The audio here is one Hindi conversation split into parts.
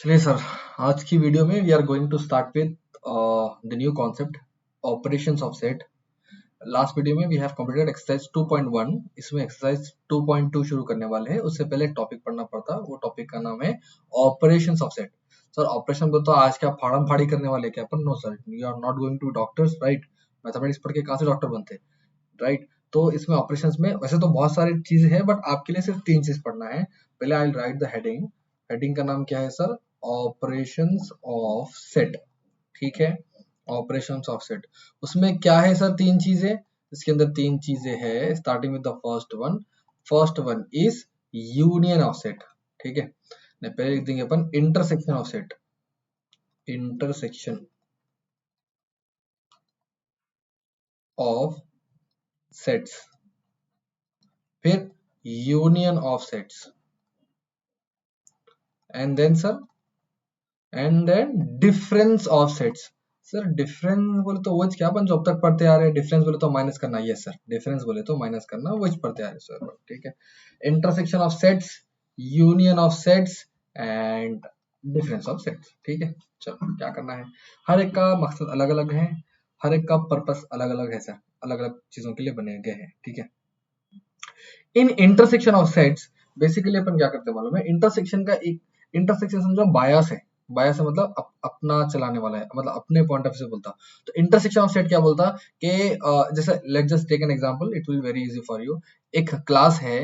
चलिए सर, आज की वीडियो में we are going to start with the new concept operations of set. Last video में वी हैव कंप्लीटेड एक्सरसाइज 2.1। इसमें एक्सरसाइज 2.2 शुरू करने वाले हैं। उससे पहले टॉपिक पढ़ना पड़ता, वो टॉपिक का नाम है operations of set. Sir operation बोल तो आज क्या फाड़म फाड़ी करने वाले क्या अपन? No sir, you are not going to doctors, right? Mathematics पढ़ के कहाँ से डॉक्टर बनते, राइट? तो इसमें ऑपरेशंस में वैसे तो बहुत सारी चीजें हैं, बट आपके लिए सिर्फ 3 चीज पढ़ना है। पहले I will write the heading. Heading का नाम क्या है सर? Operations of set. ठीक है, ऑपरेशंस ऑफ सेट। उसमें क्या है सर? 3 चीजें। इसके अंदर 3 चीजें है, starting with the first one. First one is union of set. ठीक है, पहले लिख देंगे अपन intersection of set. Intersection of sets, फिर union of sets, and then sir and then difference of sets. Sir difference बोले तो वो क्या अपन जो अब तक पढ़ते आ रहे हैं। डिफरेंस बोले तो माइनस करना, यस सर, डिफरेंस बोले तो माइनस करना, वो पढ़ते आ रहे सर। ठीक है, intersection of sets, union of sets and difference of sets. ठीक है, चलो क्या करना है। हर एक का मकसद अलग अलग है, हर एक का पर्पस अलग अलग है सर, अलग अलग चीजों के लिए बने गए हैं। ठीक है, इन इंटरसेक्शन ऑफ सेट्स बेसिकली अपन क्या करते हैं मालूम है? इंटरसेक्शन का एक इंटरसेक्शन समझो बायस है। बायस है मतलब अपना चलाने वाला है, मतलब अपने पॉइंट ऑफ व्यू से बोलता। तो इंटरसेक्शन ऑफ सेट क्या बोलता कि जैसे let just take an example, it will very easy for you. एक क्लास है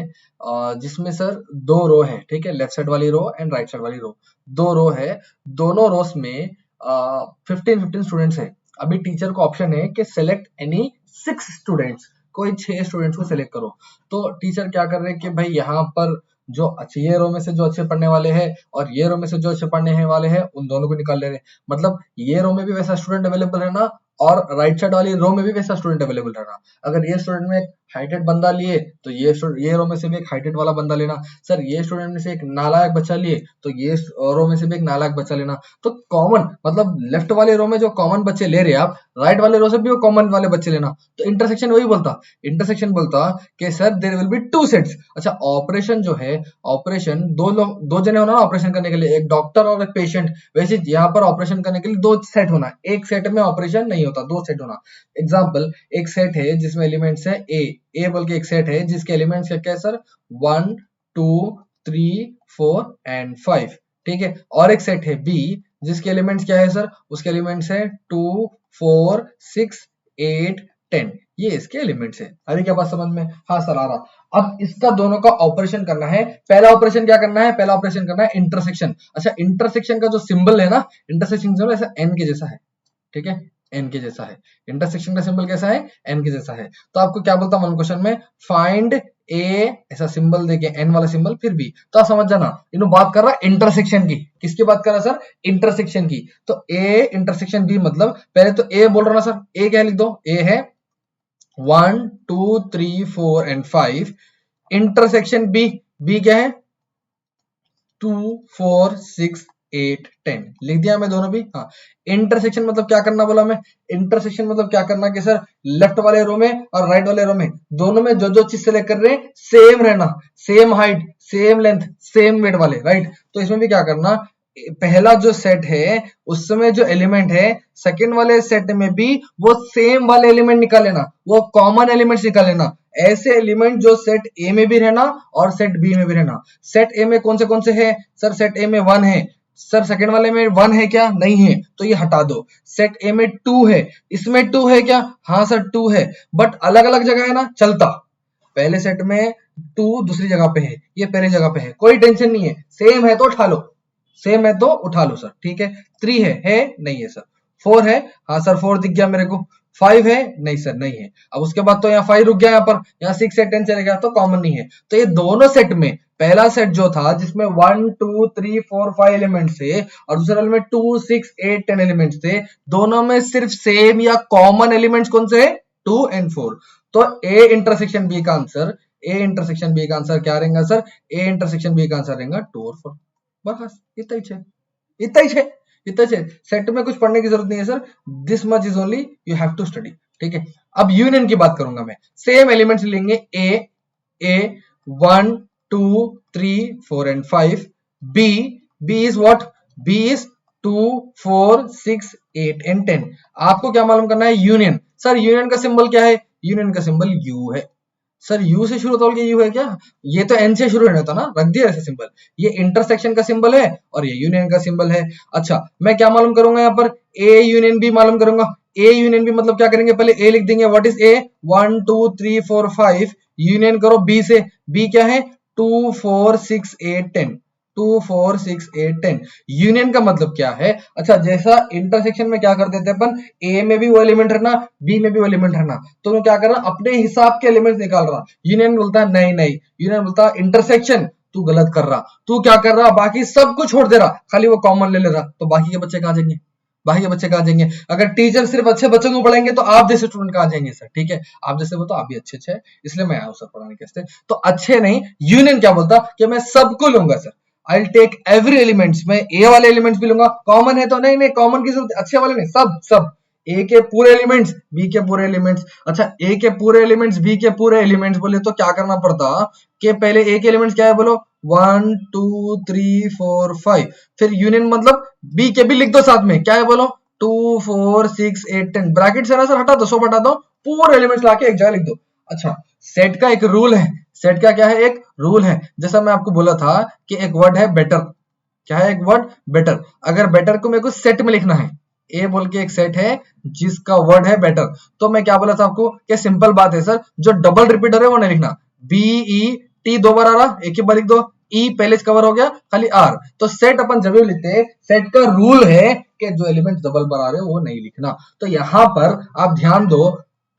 जिसमें सर 2 रो है। ठीक है, लेफ्ट साइड वाली रो एंड राइट साइड वाली रो, 2 रो है। दोनों रोस में 15 स्टूडेंट्स है। अभी टीचर को ऑप्शन है कि सेलेक्ट एनी 6 स्टूडेंट्स, कोई 6 स्टूडेंट्स को सिलेक्ट करो। तो टीचर क्या कर रहे हैं कि भाई यहाँ पर जो अच्छे, ये रो में से जो अच्छे पढ़ने वाले हैं और ये रो में से जो अच्छे पढ़ने वाले हैं, उन दोनों को निकाल ले रहे हैं। मतलब ये रो में भी वैसा स्टूडेंट अवेलेबल रहना और राइट साइड वाली रो में भी वैसा स्टूडेंट अवेलेबल रहना। अगर ये स्टूडेंट में एक हाइटेड बंदा लिए तो ये रो में से भी एक हाइटेड वाला बंदा लेना। सर ये स्टूडेंट में से एक नालायक बच्चा लिए तो ये रो में से भी एक नालायक बच्चा लेना। तो कॉमन मतलब लेफ्ट वाले रो में जो कॉमन बच्चे ले रहे हैं आप, राइट वाले रो से भी वो कॉमन वाले बच्चे लेना। तो इंटरसेक्शन वही बोलता, इंटरसेक्शन बोलता कि sir there will be 2 sets. अच्छा, ऑपरेशन जो है, ऑपरेशन दो जने होना ऑपरेशन करने के लिए, एक डॉक्टर और एक पेशेंट। वैसे यहाँ पर ऑपरेशन करने के लिए 2 सेट होना, एक सेट में ऑपरेशन नहीं होता, 2 सेट होना। एग्जांपल, एक सेट है जिसमें एलिमेंट्स है ए बोल के एक सेट है जिसके एलिमेंट्स क्या है सर? 1 2 3 4 एंड 5। ठीक है, और एक सेट है बी जिसके एलिमेंट्स क्या है सर? उसके एलिमेंट्स है 2 4 6 8 10। ये इसके एलिमेंट्स है। अरे क्या बात समझ में? हाँ सर आ रहा। अब इसका दोनों का ऑपरेशन करना है। पहला ऑपरेशन क्या करना है? पहला ऑपरेशन करना है इंटरसेक्शन। अच्छा, इंटरसेक्शन का जो सिंबल है ना, इंटरसेक्शन सिंबल ऐसा एन के जैसा है। ठीक है, एन के जैसा है। इंटरसेक्शन का सिंबल कैसा है? एन के जैसा है। तो आपको क्या बोलता हूं क्वेश्चन में? फाइंड ए, ऐसा सिंबल देके एन वाला सिंबल, फिर बी। तो आप समझ जाना, इन्हों बात कर रहा है इंटरसेक्शन की। किसकी बात कर रहा है सर? इंटरसेक्शन की। तो ए इंटरसेक्शन बी मतलब पहले तो ए बोल रहा ना सर, ए क्या लिख दो? ए है 1 2 3 4 एंड 5। इंटरसेक्शन बी, बी क्या है? 2 4 6 8 10। लिख दिया मैं दोनों भी। हाँ, इंटरसेक्शन मतलब क्या करना बोला मैं? इंटरसेक्शन मतलब क्या करना कि सर लेफ्ट वाले रो में और राइट वाले रो में दोनों में जो जो चीज सेलेक्ट कर रहे हैं सेम रहना, same height, same length, same weight वाले, राइट? तो इसमें भी क्या करना, पहला जो सेट है उसमें जो एलिमेंट है सेकंड वाले सेट में भी वो सेम वाले एलिमेंट निकाल लेना, वो कॉमन एलिमेंट्स निकाल लेना। ऐसे एलिमेंट जो सेट ए में भी रहना और सेट बी में भी रहना। सेट ए में कौन से है सर? सेट ए में 1 है। सर सेकंड वाले में 1 है क्या? नहीं है, तो ये हटा दो। सेट ए में 2 है, इसमें 2 है क्या? हाँ सर 2 है, बट अलग अलग जगह है ना, चलता। पहले सेट में 2 दूसरी जगह पे है, ये पहली जगह पे है, कोई टेंशन नहीं है। सेम है तो उठा लो, सेम है तो उठा लो सर। ठीक है, 3 है नहीं है सर। 4 है, हाँ सर 4 दिख गया मेरे को। 5 है, नहीं सर नहीं है। अब उसके बाद तो यहाँ 5 रुक गया, यहाँ पर यहाँ 6 से 10 चले गया तो कॉमन नहीं है। तो ये दोनों सेट में पहला सेट जो था जिसमें 1 2 3 4 5 एलिमेंट्स थे और दूसरे वाले में 2 6 8 10 एलिमेंट्स थे, दोनों में सिर्फ सेम या कॉमन एलिमेंट्स कौन से है? 2 एंड 4। तो ए इंटरसेक्शन बी का आंसर, ए इंटरसेक्शन बी का आंसर क्या रहेगा सर? ए इंटरसेक्शन बी का आंसर रहेगा 2 और 4। बस इतना ही है, इतना ही है, इतना ही है। सेट में कुछ पढ़ने की जरूरत नहीं है sir, this much is only you have to study. ठीक है, अब यूनियन की बात करूंगा मैं। सेम एलिमेंट्स लेंगे a 1 2 3 4 and 5। B, b is what? B is 2 4 6 8 and 10। आपको क्या मालूम करना है? यूनियन। सर यूनियन का सिंबल क्या है? यूनियन का सिंबल यू है। सर यू से शुरू होता है, यू है क्या? ये तो एन से शुरू नहीं होता ना, रख दिया ऐसे सिंबल। ये इंटरसेक्शन का सिंबल है और ये यूनियन का सिंबल है। अच्छा मैं क्या मालूम करूंगा यहाँ पर? ए यूनियन बी मालूम करूंगा। ए यूनियन बी मतलब क्या करेंगे? पहले ए लिख देंगे। What is A? 1 2 3 4 5 यूनियन करो बी से। बी क्या है? 2 4 6 8 10। 2 4 6 8 10 यूनियन का मतलब क्या है? अच्छा जैसा इंटरसेक्शन में क्या कर देते हैं अपन, ए में भी वो एलिमेंट रहना, बी में भी वो एलिमेंट रहना, तो मैं क्या कर रहा, अपने हिसाब के एलिमेंट निकाल रहा। यूनियन बोलता है नहीं नहीं, यूनियन बोलता है इंटरसेक्शन तू गलत कर रहा। तू क्या कर रहा? बाकी सब कुछ छोड़ दे रहा, खाली वो कॉमन ले ले रहा। तो बाकी के बच्चे कहाँ जाएंगे? बाकी के बच्चे कहाँ जाएंगे? अगर टीचर सिर्फ अच्छे बच्चों को पढ़ाएंगे तो आप जैसे स्टूडेंट कहाँ जाएंगे सर? ठीक है, आप जैसे वो तो आप भी अच्छे हैं, इसलिए मैं आया हूँ सर पढ़ाने के वास्ते। तो अच्छे नहीं, यूनियन क्या बोलता कि मैं सबको लूंगा sir. I will take every elements. मैं ए वाले एलिमेंट्स भी लूंगा। कॉमन है तो नहीं नहीं, कॉमन की जरूरत, अच्छे वाले नहीं, सब सब। ए के पूरे एलिमेंट्स, बी के पूरे एलिमेंट्स। अच्छा ए के पूरे एलिमेंट्स, बी के पूरे एलिमेंट्स बोले तो क्या करना पड़ता कि पहले ए के एलिमेंट्स क्या है बोलो? 1 2 3 4 5। फिर यूनियन मतलब बी के भी लिख दो साथ में, क्या है बोलो? 2 4 6 8 10। ब्रैकेट से ना सर हटा दो, सब हटा दो, पूरे एलिमेंट्स लाके एक जगह लिख दो। अच्छा सेट का एक रूल है। सेट का क्या है? एक रूल है। जैसा मैं आपको बोला था कि एक वर्ड है बेटर। क्या है? एक वर्ड बेटर। अगर बेटर को मेरे को सेट में लिखना है, ए बोल के एक सेट है जिसका वर्ड है बेटर, तो मैं क्या बोला था आपको कि सिंपल बात है सर, जो डबल रिपीटर है वो नहीं लिखना। बी ई टी 2 बार आ रहा, एक ही बार लिख दो। ई पहले से कवर हो गया, खाली आर। तो सेट अपन जब भी लिखते हैं, सेट का रूल है कि जो एलिमेंट डबल बार आ रहे हो वो नहीं लिखना। तो यहां पर आप ध्यान दो,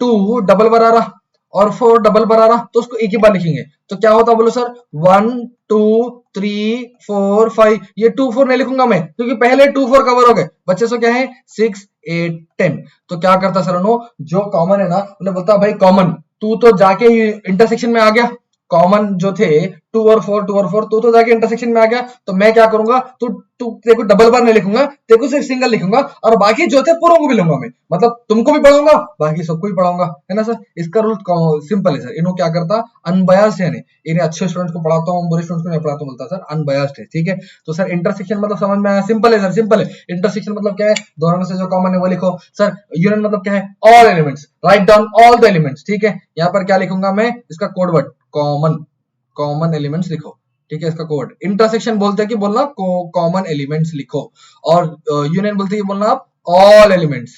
2 डबल बार आ रहा और 4 डबल बार आ रहा, तो उसको एक ही बार लिखेंगे। तो क्या होता बोलो सर? 1 2 3 4 5। ये 2 4 नहीं लिखूंगा मैं, क्योंकि पहले 2 4 कवर हो गए। बच्चे सो क्या है? 6 8 10। तो क्या करता सर उन्होंने, जो कॉमन है ना उन्हें बोलता भाई कॉमन, तू तो जाके इंटरसेक्शन में आ गया। कॉमन जो थे 2 और 4, 2 और 4, तो जाके इंटरसेक्शन में आ गया। तो मैं क्या करूंगा, तू तू तेरे को डबल बार नहीं लिखूंगा, तेरे को सिर्फ सिंगल लिखूंगा, और बाकी जो थे पूरों को भी लूंगा मैं। मतलब तुमको भी पढ़ाऊंगा, बाकी सबको भी पढ़ाऊंगा, है ना सर? इसका रूल सिंपल है सर। इन्हों क्या करता, अनबयास्ड है। इन्हें अच्छे स्टूडेंट्स को पढ़ाता हूँ, बुरे स्टूडेंट्स को नहीं पढ़ाता हूँ, बोलता सर अनबयास्ड है। ठीक है, तो सर इंटरसेक्शन मतलब समझ में आया? सिंपल है सर, सिंपल है। इंटरसेक्शन मतलब क्या है? दोनों में से जो कॉमन है वो लिखो। सर यूनियन मतलब क्या है? All elements, write down all the elements. ठीक है, यहाँ पर क्या लिखूंगा मैं? इसका code word common, common elements लिखो। ठीक है, इसका कोड। इंटरसेक्शन बोलते हैं कि बोलना कॉमन एलिमेंट्स लिखो, और यूनियन बोलते हैं कि बोलना आप ऑल एलिमेंट्स।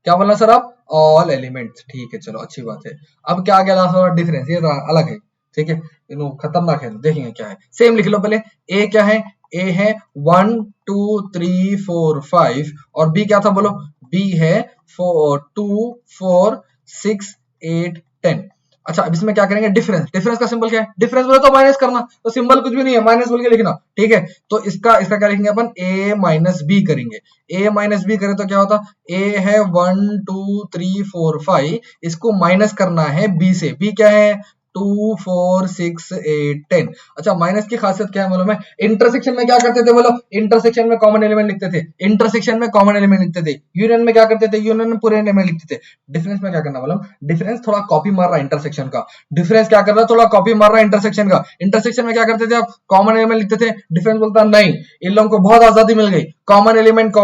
क्या बोलना सर आप? All elements. ठीक है, चलो अच्छी बात है। अब क्या आ गया लास्ट वाला? डिफरेंस। ये अलग है, ठीक है, इन्हों खतरनाक है, देखेंगे क्या है। सेम लिख लो पहले। ए क्या है? ए है 1 2 3 4 5, और बी क्या था बोलो? बी है 2 4 6 8 10। अच्छा अब इसमें क्या करेंगे? डिफरेंस। डिफरेंस का सिंबल क्या है? डिफरेंस बोले तो माइनस करना, तो सिंबल कुछ भी नहीं है, माइनस बोल के लिखना। ठीक है, तो इसका इसका क्या लिखेंगे अपन? ए माइनस बी करेंगे। ए माइनस बी करें तो क्या होता? ए है 1 2 3 4 5, इसको माइनस करना है बी से। बी क्या है? 2 4 6 8 10। अच्छा माइनस की खासियत क्या है मालूम है? इंटरसेक्शन में क्या करते थे बोलो? इंटरसेक्शन में कॉमन एलिमेंट लिखते थे। इंटरसेक्शन में कॉमन एलिमेंट लिखते थे। यूनियन में क्या करते थे? यूनियन में पूरे एलिमेंट लिखते थे। डिफरेंस में क्या करना मालूम? डिफरेंस थोड़ा कॉपी मार रहा है इंटरसेक्शन का। डिफरेंस क्या कर रहा है? थोड़ा कॉपी मार रहा है इंटरसेक्शन का। इंटरसेक्शन में क्या करते थे आप? कॉमन एलिमेंट लिखते थे। डिफरेंस बोलता नहीं, इन लोगों को बहुत आजादी मिल गई, कॉमन एलिमेंट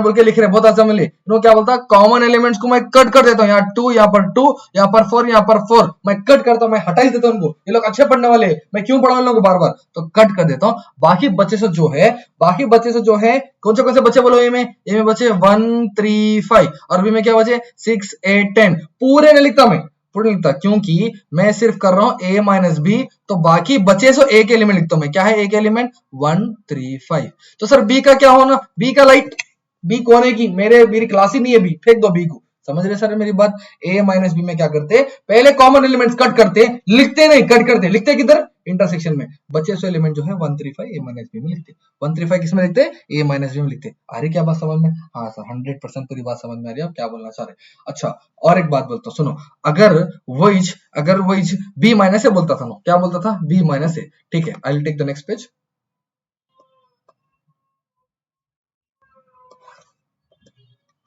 बोल के लिख रहे, बहुत आजादी मिली। इन्होंने क्या बोलता? कॉमन एलिमेंट्स को मैं कट कर देता हूँ। यहाँ 2, यहाँ पर 2, यहाँ पर 4, यहाँ पर 4, मैं कट करता हूँ, मैं हटा ही देता हूँ उनको। ये लोग अच्छे पढ़ने वाले, मैं क्यों पढ़ाऊं इन लोगों को बार बार? तो कट कर देता हूँ। बाकी बच्चे से जो है, बाकी बच्चे से जो है, कौन से बच्चे बोलो? ए में बचे 1 3 5, और बी में क्या बचे? 6 8 10। पूरे नहीं लिखता मैं, पूरे लिखता, क्योंकि मैं सिर्फ कर रहा हूं ए माइनस बी, तो बाकी बचे सो ए के एलिमेंट लिखता हूं मैं। क्या है ए के एलिमेंट? 1 3 5। तो सर बी का क्या होना? बी का लाइट, बी कौन है की मेरी क्लास ही नहीं है बी, फेंक दो बी को। समझ रहे सर मेरी बात? ए माइनस बी में क्या करते? पहले कॉमन एलिमेंट्स कट करते, लिखते नहीं, कट करते। लिखते किधर? इंटरसेक्शन में। बचे सो एलिमेंट जो है 1 3 5 ए माइनस बी में लिखते। 1 3 5 किसमें लिखते? ए माइनस बी में लिखते। आ रही क्या बात समझ में? हाँ सर 100% पूरी बात समझ में आ रही है, आप क्या बोलना चाह रहे? अच्छा और एक बात बोलता हूँ सुनो, अगर वही बी माइनस ए बोलता था ना, क्या बोलता था? B minus a. ठीक है, I will take the next page.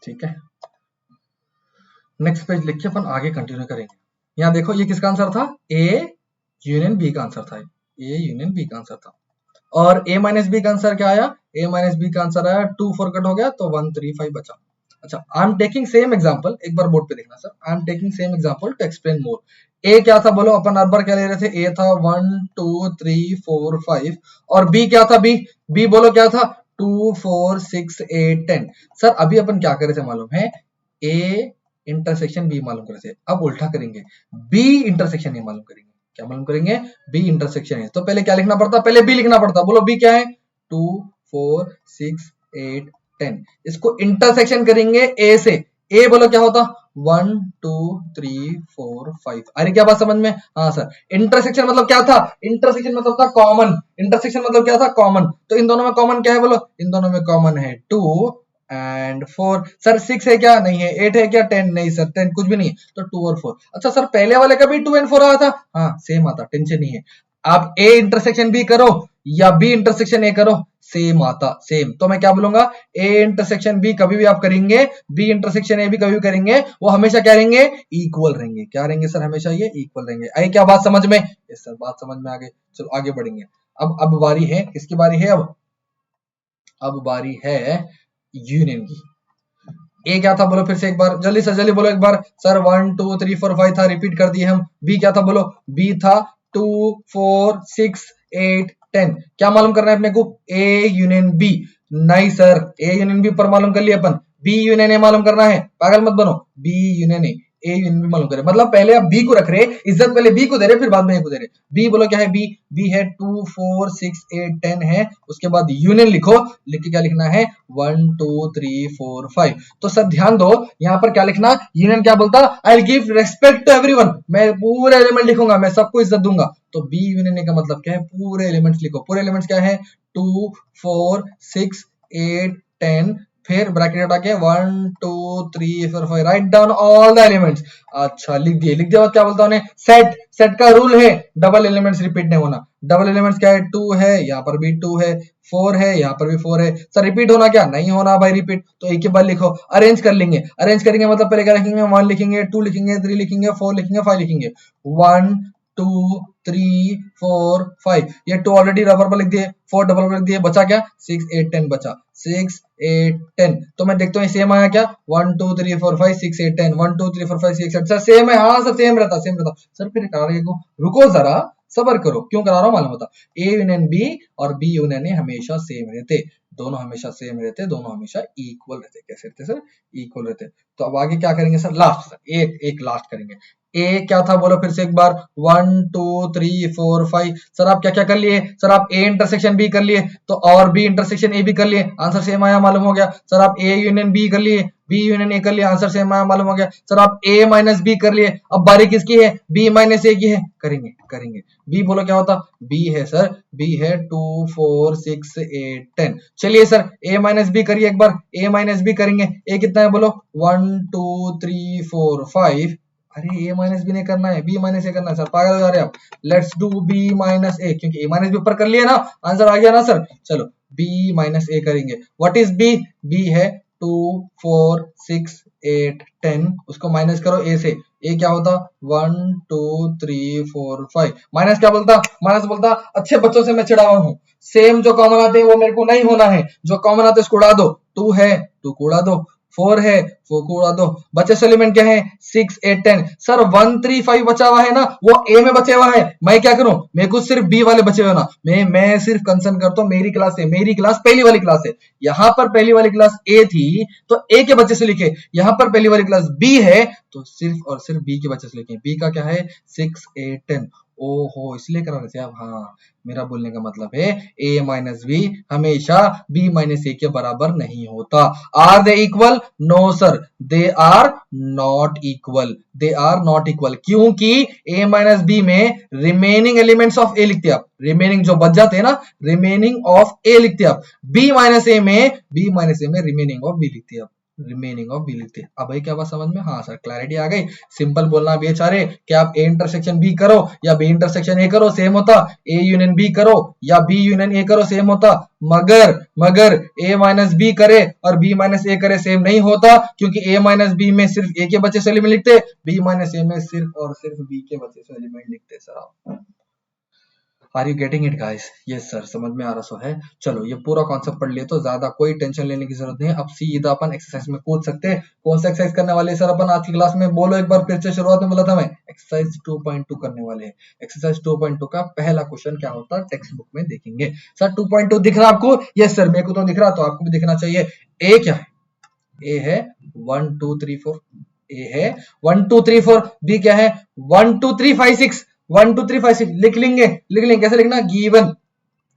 ठीक है, नेक्स्ट पेज लिख के अपन आगे कंटिन्यू करेंगे। यहाँ देखो ये किसका आंसर था? ए यूनियन बी का आंसर था। ए यूनियन बी का आंसर था। और ए माइनस बी का आंसर क्या आया? ए माइनस बी का आंसर आया 2 4 कट हो गया तो 1 3 5 बचा। अच्छा, I am taking same example, एक बार बोर्ड पे देखना sir, I am taking same example to explain more. A क्या था बोलो, अपन हर बार क्या ले रहे थे, ए था 1 2 3 4 5 और बी क्या था, बी बोलो क्या था 2 4 6 8 10। सर अभी अपन क्या कर रहे थे मालूम है, ए इंटरसेक्शन बी मालूम कर रहे थे, अब उल्टा करेंगे, बी इंटरसेक्शन ए मालूम करेंगे। क्या मालूम करेंगे, बी इंटरसेक्शन ए। तो पहले क्या लिखना पड़ता, पहले बी लिखना पड़ता, बोलो बी क्या है 2 4 6 8 10। इसको इंटरसेक्शन करेंगे ए से, ए बोलो क्या होता 1 2 3 4 5। अरे क्या बात समझ में, हाँ सर। इंटरसेक्शन मतलब क्या था, इंटरसेक्शन मतलब था कॉमन, इंटरसेक्शन मतलब क्या था कॉमन। तो इन दोनों में कॉमन क्या है बोलो, इन दोनों में कॉमन है 2 एंड 4। सर 6 है क्या, नहीं है। 8 है क्या, 10 नहीं सर, 10 कुछ भी नहीं है, तो 2 और 4। अच्छा सर पहले वाले का भी 2 एंड 4 आया था, हाँ सेम आता, टेंशन नहीं है। आप ए इंटरसेक्शन बी करो या बी इंटरसेक्शन ए करो, सेम आता, सेम। तो मैं क्या बोलूंगा, ए इंटरसेक्शन बी कभी भी आप करेंगे, बी इंटरसेक्शन ए भी कभी भी करेंगे, वो हमेशा क्या रहेंगे, इक्वल रहेंगे। क्या रहेंगे सर, हमेशा ये इक्वल रहेंगे। आई क्या बात समझ में, यस सर बात समझ में आ गई। चलो आगे बढ़ेंगे। अब बारी है, किसकी बारी है, अब बारी है यूनियन की। ए क्या था बोलो फिर से एक बार, जल्दी से जल्दी बोलो एक बार सर। 1 2 3 4 5 था, रिपीट कर दिए हम। बी क्या था बोलो, बी था 2 4 6 8 10। क्या मालूम करना है अपने को, ए यूनियन बी। नहीं सर, ए यूनियन बी पर मालूम कर लिया अपन, बी यूनियन ए मालूम करना है, पागल मत बनो। B union a union b मालूम करे, मतलब पहले आप बी को रख रहे, इज्जत पहले बी को दे रहे, फिर बाद में ए को दे रहे। बी बोलो क्या है, बी है 2 4 6 8 10 है, उसके बाद यूनियन लिखो, लिख के क्या लिखना है 1 2 3 4 5। तो सर ध्यान दो, यहाँ पर क्या लिखना, यूनियन क्या बोलता, I will give respect to everyone, मैं पूरे एलिमेंट लिखूंगा, मैं सबको इज्जत दूंगा। तो बी यूनियन का मतलब क्या है, पूरे एलिमेंट्स लिखो। पूरे एलिमेंट्स क्या है 2 4 6 8 10, फिर ब्रैकेट हटा के 1 2 3 4 5, write down all the elements. अच्छा लिख दिए, लिख दिया क्या बोलता हूँ, सेट, सेट का रूल है डबल एलिमेंट्स रिपीट नहीं होना। डबल एलिमेंट्स क्या है, 2 है, यहाँ पर भी 2 है, 4 है, यहाँ पर भी 4 है। सर रिपीट होना क्या, नहीं होना भाई रिपीट, तो एक के बाद लिखो। अरेंज कर लेंगे, अरेंज करेंगे मतलब पहले क्या लिखेंगे, 1 लिखेंगे, 2 लिखेंगे, 3 लिखेंगे, 4 लिखेंगे, 5 लिखेंगे। 1 2 3 4 5, ये 2 ऑलरेडी रबर पर लिख दिए, 4 डबल पर लिख दिए, बचा क्या 6 8 10 बचा, 6 8 10। तो मैं देखता हूँ सेम आया क्या, 1 2 3 4 5 6 8 10, 1 2 3 4 5 6 8। सर सेम है, हाँ सर सेम रहता, सेम रहता। सर फिर करा रहे को, रुको जरा सबर करो, क्यों करा रहा हूँ मालूम होता, ए यूनियन बी और बी यूनियन ए हमेशा सेम रहते, दोनों हमेशा सेम रहते, दोनों हमेशा इक्वल रहते। कैसे रहते सर, इक्वल रहते। तो अब आगे क्या करेंगे सर, लास्ट सर एक लास्ट करेंगे। ए क्या था बोलो फिर से एक बार, 1 2 3 4 5। सर आप क्या क्या कर लिए, सर आप ए इंटरसेक्शन बी कर लिए, तो और बी इंटरसेक्शन ए भी कर लिए, आंसर सेम आया मालूम हो गया। सर आप ए यूनियन बी कर लिए, बी यूनियन ए कर लिए, आंसर सेम आया मालूम हो गया। सर आप ए माइनस बी कर लिए, अब बारी किसकी है, बी माइनस ए की है, करेंगे करेंगे। बी बोलो क्या होता, बी है सर, बी है 2 4 6 8 10। चलिए सर ए माइनस बी करिए एक बार, ए माइनस बी करेंगे। ए कितना है बोलो, 1 2 3 4 5। अरे ए माइनस बी नहीं करना है, बी माइनस ए करना है। सर पागल हो जा रहे हैं आप, लेट्स डू बी माइनस ए, क्योंकि ए माइनस बी ऊपर कर लिया ना, आंसर आ गया ना सर। चलो बी माइनस ए करेंगे। व्हाट इज बी, बी है 2 4 6 8 10, उसको माइनस करो ए से, ए क्या होता 1 2 3 4 5। माइनस क्या बोलता, माइनस बोलता अच्छे बच्चों से मैं चिढ़ा हुआ हूँ, सेम जो कॉमन आते हैं वो मेरे को नहीं होना है, जो कॉमन आते हैं उसको उड़ा दो। 2 है 2 को उड़ा दो, 4 है 4 को उड़ा दो, बचे से एलिमेंट क्या है 6 8 10। सर 1 3 5 बचा हुआ है ना, वो ए में बचे हुआ है, मैं क्या करूं, मेरे को सिर्फ बी वाले बचे हुए ना, मैं सिर्फ कंसर्न करता हूं मेरी क्लास से, मेरी क्लास पहली वाली क्लास है। यहां पर पहली वाली क्लास ए थी तो ए के बच्चे से लिखे, यहां पर पहली वाली क्लास बी है तो सिर्फ और सिर्फ बी के बच्चे से लिखे। बी का क्या है 6 8 10। ओहो इसलिए करा रहे थे आप, हाँ मेरा बोलने का मतलब है a माइनस बी हमेशा b माइनस ए के बराबर नहीं होता। Are they equal, no sir they are not equal, they are not equal, क्योंकि a माइनस बी में रिमेनिंग एलिमेंट्स ऑफ a लिखते आप, रिमेनिंग जो बच जाते हैं ना, रिमेनिंग ऑफ a लिखते आप, b माइनस ए में रिमेनिंग ऑफ b लिखते आप, रिमेनिंग ऑफ बी लिखते। अब भाई क्या बात समझ में, हाँ सर क्लैरिटी आ गई। सिंपल बोलना भी चाहे कि आप ए इंटरसेक्शन बी करो या बी इंटरसेक्शन ए करो सेम होता, ए यूनियन बी करो या बी यूनियन ए करो सेम होता, मगर ए माइनस बी करे और बी माइनस ए करे सेम नहीं होता, क्योंकि ए माइनस बी में सिर्फ ए के बच्चे से एलिमेंट लिखते, बी माइनस ए में सिर्फ और सिर्फ बी के बच्चे से एलिमेंट लिखते। सर आप are you getting it guys? Yes sir, समझ में आ रहा सो है। चलो ये पूरा कॉन्सेप्ट पढ़ लिए तो ज्यादा कोई टेंशन लेने की जरूरत नहीं है। अब सीधा अपन एक्सरसाइज में कूद सकते हैं। कौन सा एक्सरसाइज करने वाले सर अपन आज की क्लास में? बोलो एक बार फिर से, शुरुआत में बोला था मैं एक्सरसाइज 2.2 करने वाले हैं। एक्सरसाइज 2.2 का पहला क्वेश्चन क्या होता है टेक्स्ट बुक में देखेंगे। सर 2.2 दिख रहा आपको? यस सर, मेरे को तो दिख रहा, तो आपको भी दिखना चाहिए। ए क्या है? ए है 1 2 3 4। ए है 1 2 3 4। बी क्या है? 1 2 3 5 6। 1 2 3 5 6 लिख लेंगे। कैसे लिखना?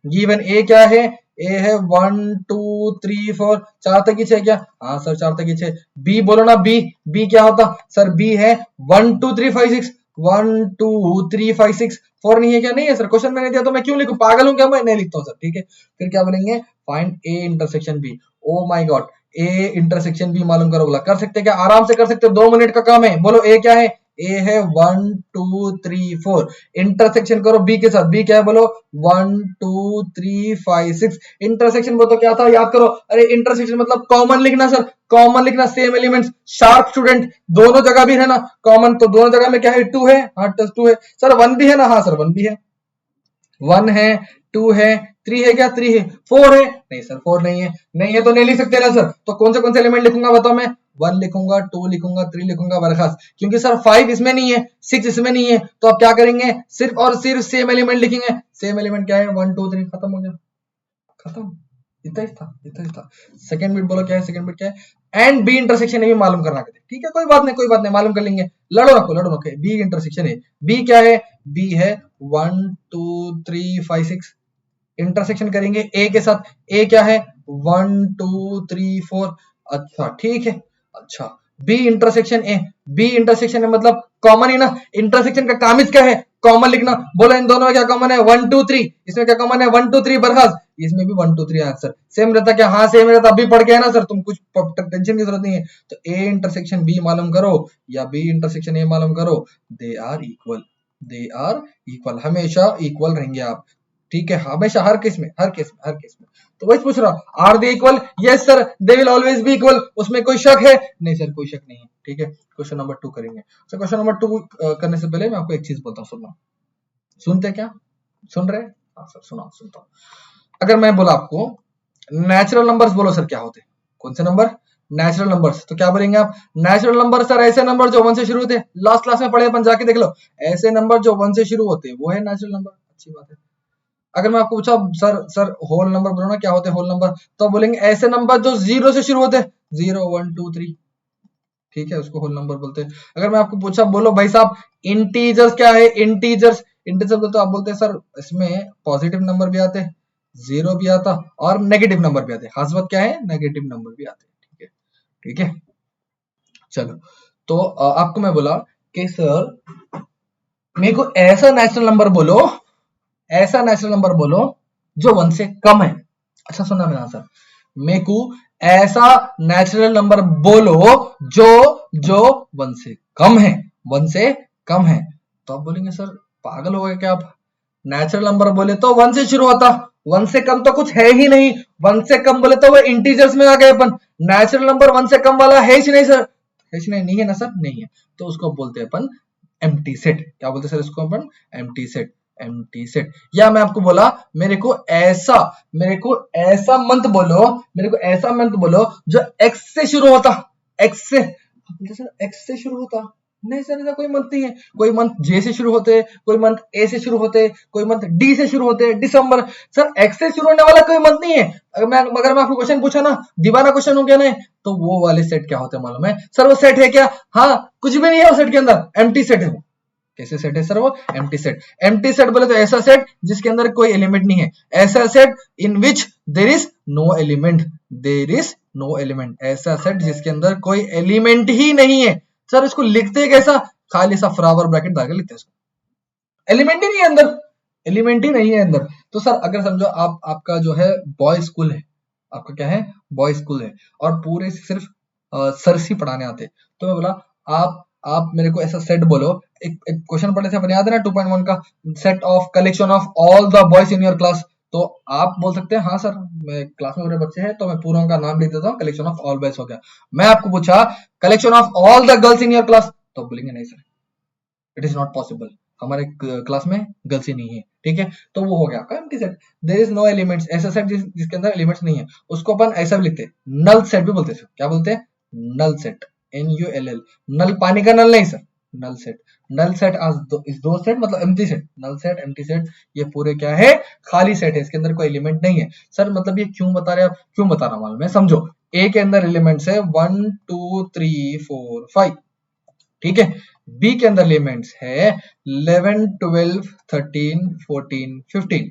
गिवन। ए क्या है? ए है 1 2 3 4। 4 तक ही 6 क्या? हाँ सर 4 तक ही 6। बी बोलो ना, बी क्या होता सर? बी है 1 2 3 5 6। 1 2 3 5 6। 4 नहीं है क्या? नहीं है सर, क्वेश्चन मैंने दिया तो मैं क्यों लिखूं? पागल हूं क्या मैं? नहीं लिखता हूं सर। ठीक है, फिर क्या बोलेंगे? Find A intersection b. Oh my god, a intersection b मालूम करो। बोला कर सकते क्या? आराम से कर सकते हो, 2 मिनट का काम है। बोलो ए क्या है? ए है 1 2 3 4। इंटरसेक्शन करो बी के साथ। बी क्या है? बोलो 1 2 3 5 6। इंटरसेक्शन बोलो तो क्या था? याद करो। अरे इंटरसेक्शन मतलब कॉमन लिखना सर, कॉमन लिखना, सेम एलिमेंट्स। शार्प स्टूडेंट, दोनों जगह भी है ना कॉमन, तो दोनों जगह में क्या है? 2 है। हाँ 2 है सर। 1 भी है ना? हाँ सर 1 भी है। 1 है, 2 है, 3 है क्या? 3 है। 4 है? नहीं सर 4 नहीं है। नहीं है तो नहीं लिख सकते ना सर। तो कौन से एलिमेंट लिखूंगा बताओ? मैं 1 लिखूंगा, 2 लिखूंगा, 3 लिखूंगा, बरखास्त। क्योंकि सर 5 इसमें नहीं है, 6 इसमें नहीं है, तो आप क्या करेंगे? सिर्फ और सिर्फ सेम एलिमेंट लिखेंगे। सेम एलिमेंट क्या है? 1 2 3। खत्म हो गया, खत्म। इतना ही था, इतना ही था। सेकंड बिट बोलो क्या है? सेकंड बिट क्या है? एंड बी इंटरसेक्शन है भी मालूम करना कहते हैं। ठीक है, कोई बात नहीं, कोई बात नहीं, मालूम कर लेंगे। लड़ो रखो। बी इंटरसेक्शन है। बी क्या है? बी है 1 2 3 5 6। इंटरसेक्शन करेंगे ए के साथ। ए क्या है? 1 2 3 4। अच्छा ठीक है। अच्छा, b intersection a. B intersection है मतलब कॉमन ही ना। इंटरसेक्शन का काम क्या है? कॉमन लिखना। बोलो इन दोनों में क्या कॉमन है? 1 2 3। इसमें क्या कॉमन है? 1 2 3 बरखास्त। इसमें भी 1 2 3 आंसर सेम रहता क्या? हाँ सेम रहता। अभी पढ़ के है ना सर, तुम कुछ टेंशन की जरूरत नहीं है। तो ए इंटरसेक्शन बी मालूम करो या बी इंटरसेक्शन ए मालूम करो, they are equal. They are equal, हमेशा इक्वल रहेंगे आप। ठीक है, हमेशा, हर केस में। तो वही पूछ रहा, are they equal? Yes sir, they will always be equal. उसमें कोई शक है? नहीं सर, कोई शक नहीं है। ठीक है, क्वेश्चन नंबर 2 करेंगे। तो क्वेश्चन नंबर 2 करने से पहले मैं आपको एक चीज बोलता हूँ, सुनना। सुनते क्या? सुन रहे? हाँ सर, सुनता हूँ। अगर मैं बोला आपको नेचुरल नंबर्स, बोलो सर क्या होते? कौन से नंबर? Natural numbers. तो क्या बोलेंगे आप? नेचुरल नंबर सर ऐसे नंबर जो 1 से शुरू होते हैं। लास्ट क्लास में पढ़े अपन, जाके देख लो। ऐसे नंबर जो 1 से शुरू होते हैं वो है नेचुरल नंबर। अच्छी बात है। अगर मैं आपको पूछा सर होल नंबर बोलो ना, क्या होते हैं होल नंबर? तो बोलेंगे ऐसे नंबर जो 0 से शुरू होते हैं। 0 1 2 3। ठीक है, उसको होल नंबर बोलते हैं। अगर मैं आपको पूछा, बोलो भाई साहब इंटीजर्स क्या है? इंटीजर्स बोलते तो आप बोलते हैं सर इसमें पॉजिटिव नंबर भी आते हैं, 0 भी आता और नेगेटिव नंबर भी आते हैं। खास बात क्या है? नेगेटिव नंबर भी आते हैं। ठीक है, ठीक है। चलो, तो आपको मैं बोला कि सर मेरे को ऐसा नेचुरल नंबर बोलो, ऐसा नेचुरल नंबर बोलो जो 1 से कम है। अच्छा सुना मेरा आंसर? मेरे को ऐसा नेचुरल नंबर बोलो जो जो 1 से कम है। 1 से कम है। तो आप बोलेंगे सर पागल हो गए क्या आप? नेचुरल नंबर बोले तो 1 से शुरू होता, 1 से कम तो कुछ है ही नहीं। 1 से कम बोले तो वो इंटीजर्स में आ गए अपन। नेचुरल नंबर 1 से कम वाला है ही नहीं सर। है ही नहीं है ना सर? नहीं है। तो उसको बोलते हैं अपन एम्प्टी सेट। क्या बोलते हैं सर इसको अपन? Empty set. Empty set. या मैं आपको बोला मेरे को ऐसा मंथ बोलो, जो x से शुरू होता। x से, सर x से शुरू होता? नहीं सर, ऐसा कोई मंथ नहीं है। कोई मंथ जे से शुरू होते, कोई मंथ ए से शुरू होते, कोई मंथ डी से शुरू होते, दिसंबर। सर एक्स से शुरू होने वाला कोई मंथ नहीं है। अगर मैं आपको क्वेश्चन पूछा ना, दीवाना क्वेश्चन हो गया ना, तो वो वाले सेट क्या होते हैं मालूम है? सर वो सेट है क्या? हाँ, कुछ भी नहीं है वो सेट के अंदर, एम्प्टी सेट है वो। कैसे सेट है सर वो? Empty set. एम्प्टी सेट बोले तो ऐसा सेट जिसके अंदर कोई एलिमेंट नहीं है। ऐसा set in which there is no element. ऐसा सेट जिसके अंदर कोई एलिमेंट ही नहीं है। सर इसको लिखते कैसा? खाली सा फ्लावर ब्रैकेट डाल के लिखते हैं इसको। एलिमेंट ही नहीं है अंदर, एलिमेंट ही नहीं है अंदर। तो सर अगर समझो आपका जो है बॉय स्कूल है, आपका क्या है? बॉय स्कूल है, और पूरे सिर्फ सर्स ही पढ़ाने आते। तो मैं बोला आप मेरे को ऐसा सेट बोलो। एक क्वेश्चन पढ़े थे अपन, याद है ना 2.1 का? Set of collection of all the boys in your class. तो आप बोल सकते हैं हाँ सर, मैं क्लास में पूरे बच्चे हैं तो मैं पूरा का नाम लिख देता हूँ, कलेक्शन ऑफ ऑल बॉयज हो गया। मैं आपको पूछा collection of all the girls in your class, तो बोलेंगे नहीं sir, it is not possible, हमारे क्लास में गर्ल्स ही नहीं है। ठीक है, तो वो हो गया आपका empty set. There is no elements, ऐसा सेट जिसके अंदर एलिमेंट्स नहीं है उसको अपन ऐसा भी लिखते हैं, नल सेट भी बोलते हैं। क्या बोलते हैं? Null set, NULL। नल पानी का नल नहीं sir, null set. Null set is दो सेट मतलब empty set. Null set, empty set, ये पूरे क्या है? खाली सेट है, इसके अंदर कोई एलिमेंट नहीं है। सर मतलब ये क्यों बता रहे हैं आप? क्यों बता रहा हूं मालूम है, समझो। ए के अंदर एलिमेंट्स है 1 2 3 4 5, ठीक है। बी के अंदर एलिमेंट्स है 11 12 13 14 15,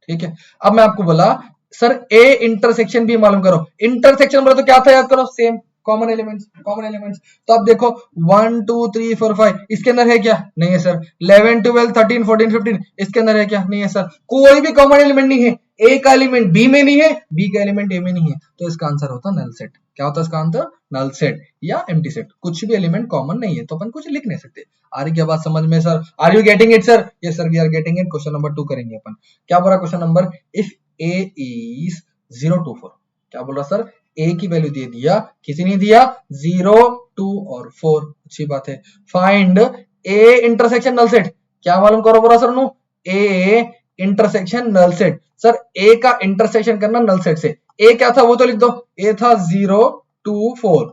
ठीक है। अब मैं आपको बोला सर ए इंटरसेक्शन भी मालूम करो। इंटरसेक्शन बोला तो क्या था, याद करो, same common elements, common elements. तो अब देखो 1 2 3 4 5 इसके अंदर है क्या? नहीं है सर। 11 12 13 14 15 इसके अंदर है क्या? नहीं है सर। कोई भी कॉमन एलिमेंट नहीं है। ए का एलिमेंट बी में नहीं है, बी का एलिमेंट ए में नहीं है, तो इसका आंसर होता नल सेट। क्या होता है इसका आंसर? नल सेट या एम्प्टी सेट। कुछ भी एलिमेंट कॉमन नहीं है तो अपन कुछ लिख नहीं सकते। आ रही क्या बात समझ में sir? Are you getting it sir? Yes sir, we are getting it. Question number 2 करेंगे अपन। क्या बोला question number? If a is 0 to 4, क्या बोल रहा सर? ए की वैल्यू दे दिया, किसी ने दिया 0 2 और 4, अच्छी बात है। फाइंड ए इंटरसेक्शन नल सेट। क्या मालूम करो बोला सर नु? A intersection null set. Sir A का इंटरसेक्शन करना नल सेट से। ए क्या था वो तो लिख दो, ए था 0 2 4,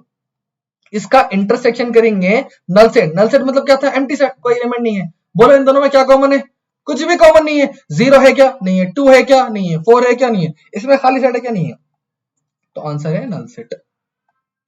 इसका इंटरसेक्शन करेंगे नल सेट। नल सेट मतलब क्या था? एम्प्टी सेट, कोई एलिमेंट नहीं है। बोलो इन दोनों में क्या कॉमन है? कुछ भी कॉमन नहीं है। 0 है क्या? नहीं है। 2 है क्या? नहीं है। 4 है क्या? नहीं है। इसमें खाली सेट है क्या? नहीं है। तो आंसर है नल सेट।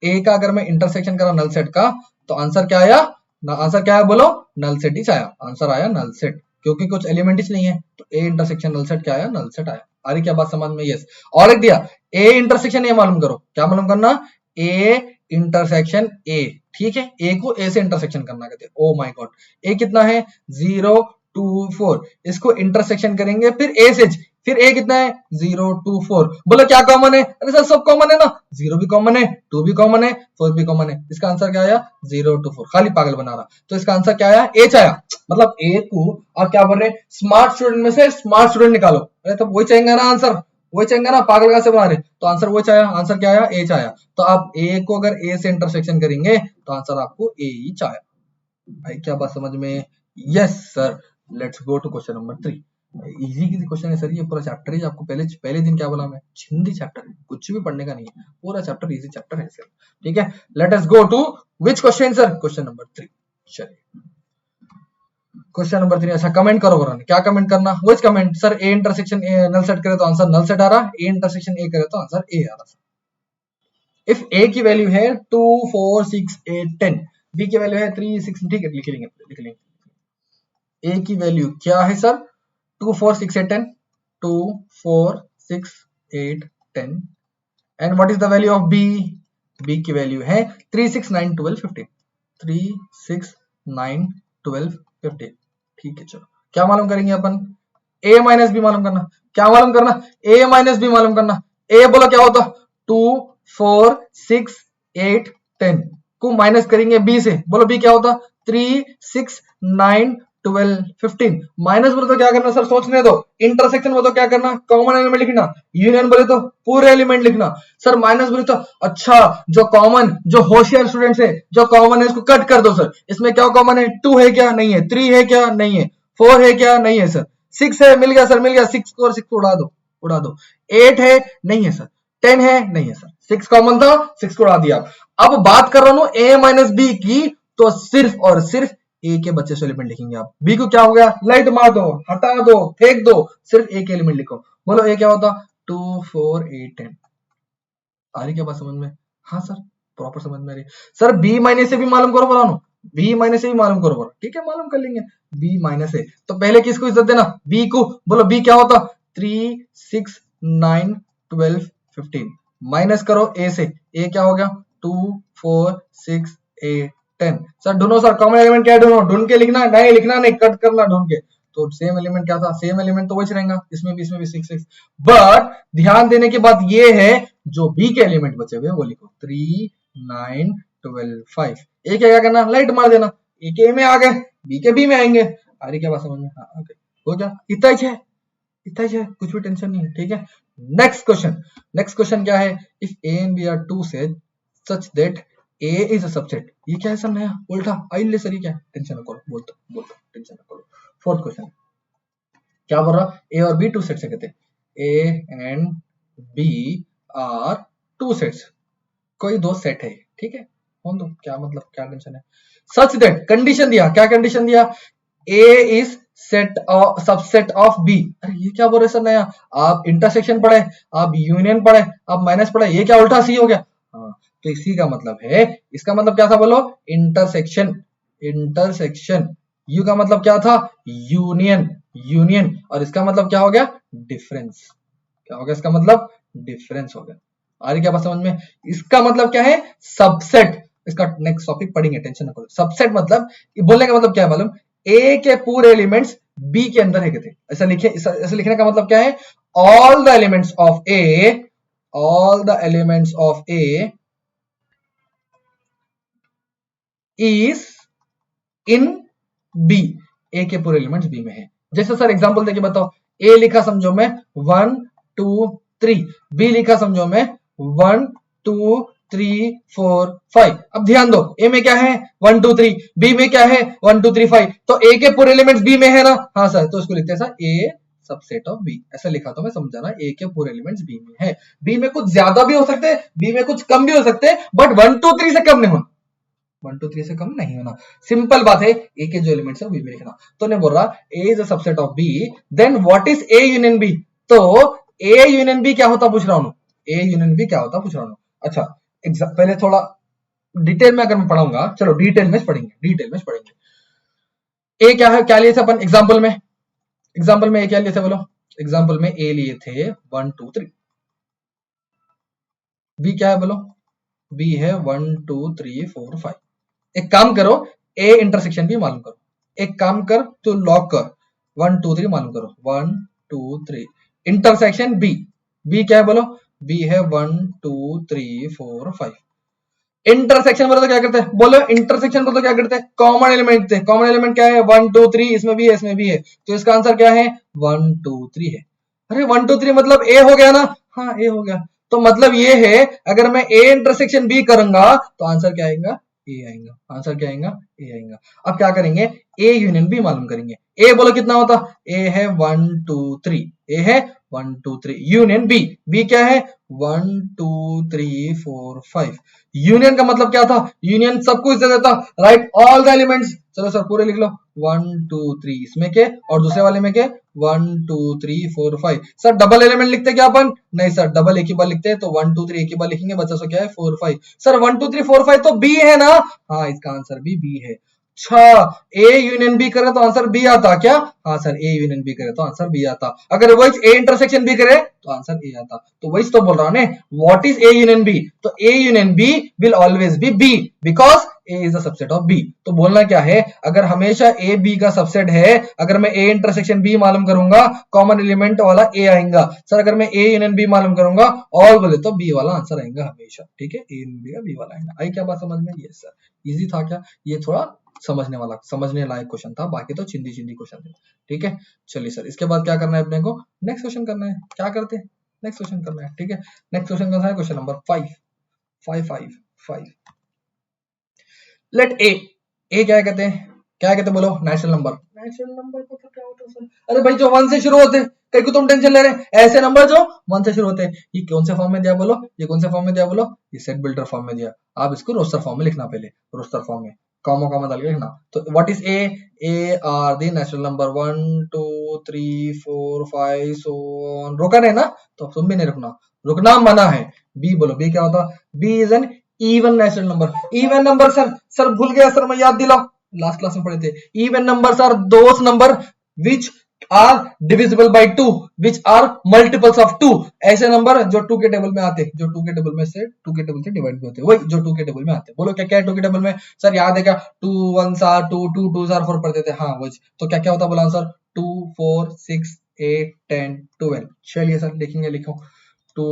ए का अगर मैं इंटरसेक्शन करा नल सेट का तो आंसर क्या आया? आंसर क्या है बोलो? नल सेट ही आया। आंसर आया नल सेट, क्योंकि कुछ एलिमेंट ही नहीं है। तो ए इंटरसेक्शन नल सेट क्या आया? नल सेट आया। आ रही क्या बात समझ में? यस। और एक दिया ए इंटरसेक्शन ए मालूम करो। क्या मालूम करना? ए इंटरसेक्शन ए, ठीक है। ए को ए से इंटरसेक्शन करना कहते हैं। ओ माय गॉड, ए कितना है? 0 2 4, इसको इंटरसेक्शन करेंगे फिर ए से, फिर ए कितना है? 0 2 4। बोलो क्या कॉमन है? अरे सर सब कॉमन है ना, 0 भी कॉमन है, 2 भी कॉमन है, 4 भी कॉमन है। इसका आंसर क्या आया? 0 2 4। खाली पागल बना रहा। तो इसका आंसर क्या आया? एच आया। मतलब ए को आप क्या बोल रहे हैं? स्मार्ट स्टूडेंट में से स्मार्ट स्टूडेंट निकालो। अरे तो वही चाहिए ना आंसर, वही चाहिए ना, पागल कहां से बना रहे? तो आंसर वही आया। आंसर क्या आया? एच आया। तो आप ए को अगर ए से इंटरसेक्शन करेंगे तो आंसर आपको ए ही आया। भाई क्या बात समझ में? Yes sir. Let's go to question number 3। Easy question है सर, ये पूरा चैप्टर ही आपको पहले दिन क्या बोला मैं? हिंदी चैप्टर है, कुछ भी पढ़ने का नहीं है, पूरा चैप्टर इजी चैप्टर है सर, ठीक है। Let us go to which question sir? Question number 3। चलिए क्वेश्चन नंबर 3। अच्छा कमेंट करो बराबर, क्या कमेंट करना? Which comment sir? A intersection A null set करे तो आंसर नल सेट आ रहा, ए इंटरसेक्शन ए करे तो आंसर ए आ रहा। इफ ए की वैल्यू है 2 4 6 8 10, बी की वैल्यू है 3 6, ठीक है, लिख लेंगे। ए की वैल्यू क्या है sir? 2 4 6 8 10, 2 4 6 8 10। And what is the value of b? B की वैल्यू है 3 6 9 12 15, 3 6 9 12 15, ठीक है। चलो क्या मालूम करेंगे अपन? ए माइनस बी मालूम करना। क्या मालूम करना? ए माइनस बी मालूम करना। ए बोलो क्या होता? 2 4 6 8 10 को माइनस करेंगे बी से, बोलो बी क्या होता? 3 6 9 12 15। माइनस बोले तो क्या करना सर? सोचने दो। इंटरसेक्शन बोले तो क्या करना? कॉमन एलिमेंट लिखना। यूनियन बोले तो पूरे एलिमेंट लिखना। सर माइनस बोले तो अच्छा, जो कॉमन, जो होशियार स्टूडेंट्स है, जो कॉमन है इसको कट कर दो सर। इसमें क्या कॉमन है? 2 है क्या? नहीं है। 3 है क्या? नहीं है। 4 है क्या? नहीं है सर। 6 है, मिल गया सर, मिल गया। 6 को और 6 को उड़ा दो। 8 है, नहीं है सर। 10 है, नहीं है सर। 6 कॉमन था, 6 को उड़ा दिया। अब बात कर रहा हूं ए माइनस बी की, तो सिर्फ और सिर्फ ए के बच्चे से एलिमेंट लिखेंगे आप। बी को क्या हो गया? लाइट मार दो, हटा दो, फेंक दो, सिर्फ ए के एलिमेंट लिखो। बोलो ए क्या होता? 2 4 8 10। आ रही क्या बात समझ में? हाँ सर, प्रॉपर समझ में आ रही। सर बी माइनस से भी मालूम करो बोला, बी माइनस से भी मालूम करो बोला, ठीक है, मालूम कर लेंगे। बी माइनस है तो पहले किसको इज्जत देना? बी को। बोलो बी क्या होता? 3 6 9 12 15। माइनस करो ए से, ए क्या हो गया? 2 4 6 8 10। सर ढूंढो सर, कॉमन एलिमेंट क्या है? ढूंढ के लिखना, नहीं लिखना नहीं, कट करना ढूंढ के। तो सेम एलिमेंट क्या था? सेम एलिमेंट तो वही रहेगा, इसमें भी 6 6। बट ध्यान देने की बात ये है, जो बी के एलिमेंट बचे हुए वो लिखो, 3 9 12 5। ए क्या करना? लाइट मार देना। ए के में आ गए, बी के बी में आएंगे। आ रही क्या बात समझ में? हाँ, ओके, हो गया। इतना ही है, इतना ही है, कुछ भी टेंशन नहीं है, ठीक है। नेक्स्ट क्वेश्चन क्या है? If a and b are two set such that a is a subset. ये क्या है सर? नया उल्टा आई ले सर, ये क्या है? टेंशन न करो, बोलता टेंशन न करो। फोर्थ क्वेश्चन क्या बोल रहा, ए और बी टू सेट्स है, कहते a and b are two sets, कोई दो सेट है, ठीक है, कौन दो, क्या मतलब, क्या टेंशन है, सच दैट, कंडीशन दिया, क्या कंडीशन दिया, A is set subset of B. अरे ये क्या बोल रहे सर नया, आप इंटरसेक्शन पढ़े, आप यूनियन पढ़े, आप माइनस पढ़े, ये क्या उल्टा सी हो गया। हाँ, तो इसी का मतलब है, इसका मतलब क्या था बोलो, इंटरसेक्शन, इंटरसेक्शन, यू का मतलब क्या था, यूनियन, यूनियन, और इसका मतलब क्या हो गया, डिफरेंस, क्या हो गया इसका मतलब, डिफरेंस हो गया। आ रही क्या बात समझ में, इसका मतलब क्या है, सबसेट, इसका नेक्स्ट टॉपिक पढ़ेंगे, टेंशन ना करो। सबसेट मतलब, बोलने का मतलब क्या है मालूम, ए के पूरे एलिमेंट्स बी के अंदर है, कहते ऐसा लिखे, ऐसा लिखने का मतलब क्या है, all the elements of A, all the elements of A is in B, A के पूरे एलिमेंट्स बी में है। जैसे सर एग्जांपल देके बताओ, ए लिखा समझो मैं 1 2 3, बी लिखा समझो मैं 1 2 3 4 5। अब ध्यान दो, ए में क्या है 1 2 3, बी में क्या है 1 2 3 5, तो ए के पूरे एलिमेंट्स बी में है ना, हाँ सर, तो इसको लिखते हैं sir a subset of b, ऐसा लिखा तो मैं समझाना, ए के पूरे एलिमेंट्स बी में है, बी में कुछ ज्यादा भी हो सकते हैं, बी में कुछ कम भी हो सकते हैं, बट 1 2 3 से कम नहीं होना, 1 2 3 से कम नहीं होना, सिंपल बात है, ए के जो एलिमेंट्स है बी में लिखना। तो ने बोल रहा A is a subset of B, then what is A union B, तो ए यूनियन बी क्या होता पूछ रहा हूं, ए यूनियन बी क्या होता पूछ रहा हूं। अच्छा, पहले थोड़ा डिटेल में अगर मैं पढ़ाऊंगा, चलो डिटेल में पढ़ेंगे, डिटेल में पढ़ेंगे। ए क्या है, क्या लिए थे अपन एग्जांपल में, एग्जांपल में ए क्या लिए थे बोलो, एग्जांपल में ए लिए थे 1 2 3, बी क्या है बोलो, बी है 1 2 3 4 5। एक काम करो, ए इंटरसेक्शन भी मालूम करो, एक काम कर तो लॉक कर, 1 2 3 मालूम करो, 1 2 3 इंटरसेक्शन बी, बी क्या है बोलो, बी है 1 2 3 4 5। इंटरसेक्शन बोलो तो क्या करते हैं, बोलो इंटरसेक्शन बोलो तो क्या करते हैं, कॉमन एलिमेंट थे, कॉमन एलिमेंट क्या है 1 2 3, इसमें भी है इसमें भी है, तो इसका आंसर क्या है 1 2 3 है। अरे 1 2 3 मतलब ए हो गया ना, हाँ ए हो गया, तो मतलब ये है, अगर मैं ए इंटरसेक्शन बी करूंगा तो आंसर क्या आएगा, ए आएगा, आंसर क्या आएगा, ए आएगा। अब क्या करेंगे, ए यूनियन बी मालूम करेंगे, ए बोलो कितना होता, ए है 1 2 3, ए है 1 2 3, यूनियन बी, बी क्या है 1 2 3 4 5, यूनियन का मतलब क्या था, यूनियन सब कुछ दे देता, राइट ऑल द एलिमेंट्स, चलो सर पूरे लिख लो 1 2 3 इसमें के, और दूसरे वाले में के 1 2 3 4 5। सर डबल एलिमेंट लिखते क्या अपन, नहीं सर डबल एक ही बार लिखते हैं, तो 1 2 3 एक ही बार लिखेंगे, बच्चा सो क्या है 4 5। सर 1 2 3 4 5 तो बी है ना, हाँ इसका आंसर भी बी है। अच्छा, ए यूनियन बी करे तो आंसर बी आता क्या, हाँ सर ए यूनियन बी करे तो आंसर बी आता, अगर वही ए इंटरसेक्शन बी करे तो आंसर ए आता, तो वही तो बोल रहा हूं what is A union B, तो A union B will always be B, because A is the subset of B. तो बोलना क्या है, अगर हमेशा ए बी का सबसेट है, अगर मैं ए इंटरसेक्शन बी मालूम करूंगा, कॉमन एलिमेंट वाला ए आएगा, सर अगर मैं ए यूनियन बी मालूम करूंगा ऑल बोले तो बी वाला आंसर आएगा हमेशा, ठीक है, ए यूनियन बी का बी वाला आएगा। आई क्या बात समझ में, यस सर, इजी था क्या, ये थोड़ा समझने वाला, समझने लायक क्वेश्चन था, बाकी तो चिंदी चिंदी क्वेश्चन थे, ठीक है। चलिए सर, इसके बाद क्या करना है अपने को, नेक्स्ट क्वेश्चन करना है, क्या करते हैं, नेक्स्ट क्वेश्चन करना है, ठीक है। नेक्स्ट क्वेश्चन कौन सा है, क्वेश्चन नंबर 5। लेट ए, ए क्या कहते हैं, क्या कहते हैं बोलो, नेचुरल नंबर, नेचुरल नंबर को तो क्या होता है सर, अरे भाई जो 1 से शुरू होते हैं, कहीं को तुम टेंशन ले रहे हैं, ऐसे नंबर जो 1 से शुरू होते हैं, ये कौन से फॉर्म में दिया बोलो, ये कौन से फॉर्म में दिया बोलो, ये सेट बिल्डर फॉर्म में दिया, आप इसको रोस्टर फॉर्म में लिखना, पहले रोस्टर फॉर्म में कॉमा कॉमा डाल के लिखना। तो what is A R the natural number 1 2 3 4 5 so on, रोका नहीं ना, तो तुम भी नहीं रुकना, रुकना मना है। बी बोलो, बी क्या होता, b is an even natural number, even number sir भूल गया सर, मैं याद दिलाओ, लास्ट क्लास में पढ़े थे, even numbers are those number which are divisible by 2, which are multiples of 2, ऐसे नंबर जो 2 के टेबल में आते, जो 2 के टेबल में से 2 के टेबल से डिवाइड भी होते, वही जो 2 के टेबल में आते। बोलो क्या क्या है 2 के टेबल में, सर याद है क्या, 2 1 आर 2 2 2 आर 4 पढ़ते थे, हाँ वही, तो क्या क्या होता बोला आंसर 2 4 6 8 10 12। चलिए सर लिखेंगे, लिखो 2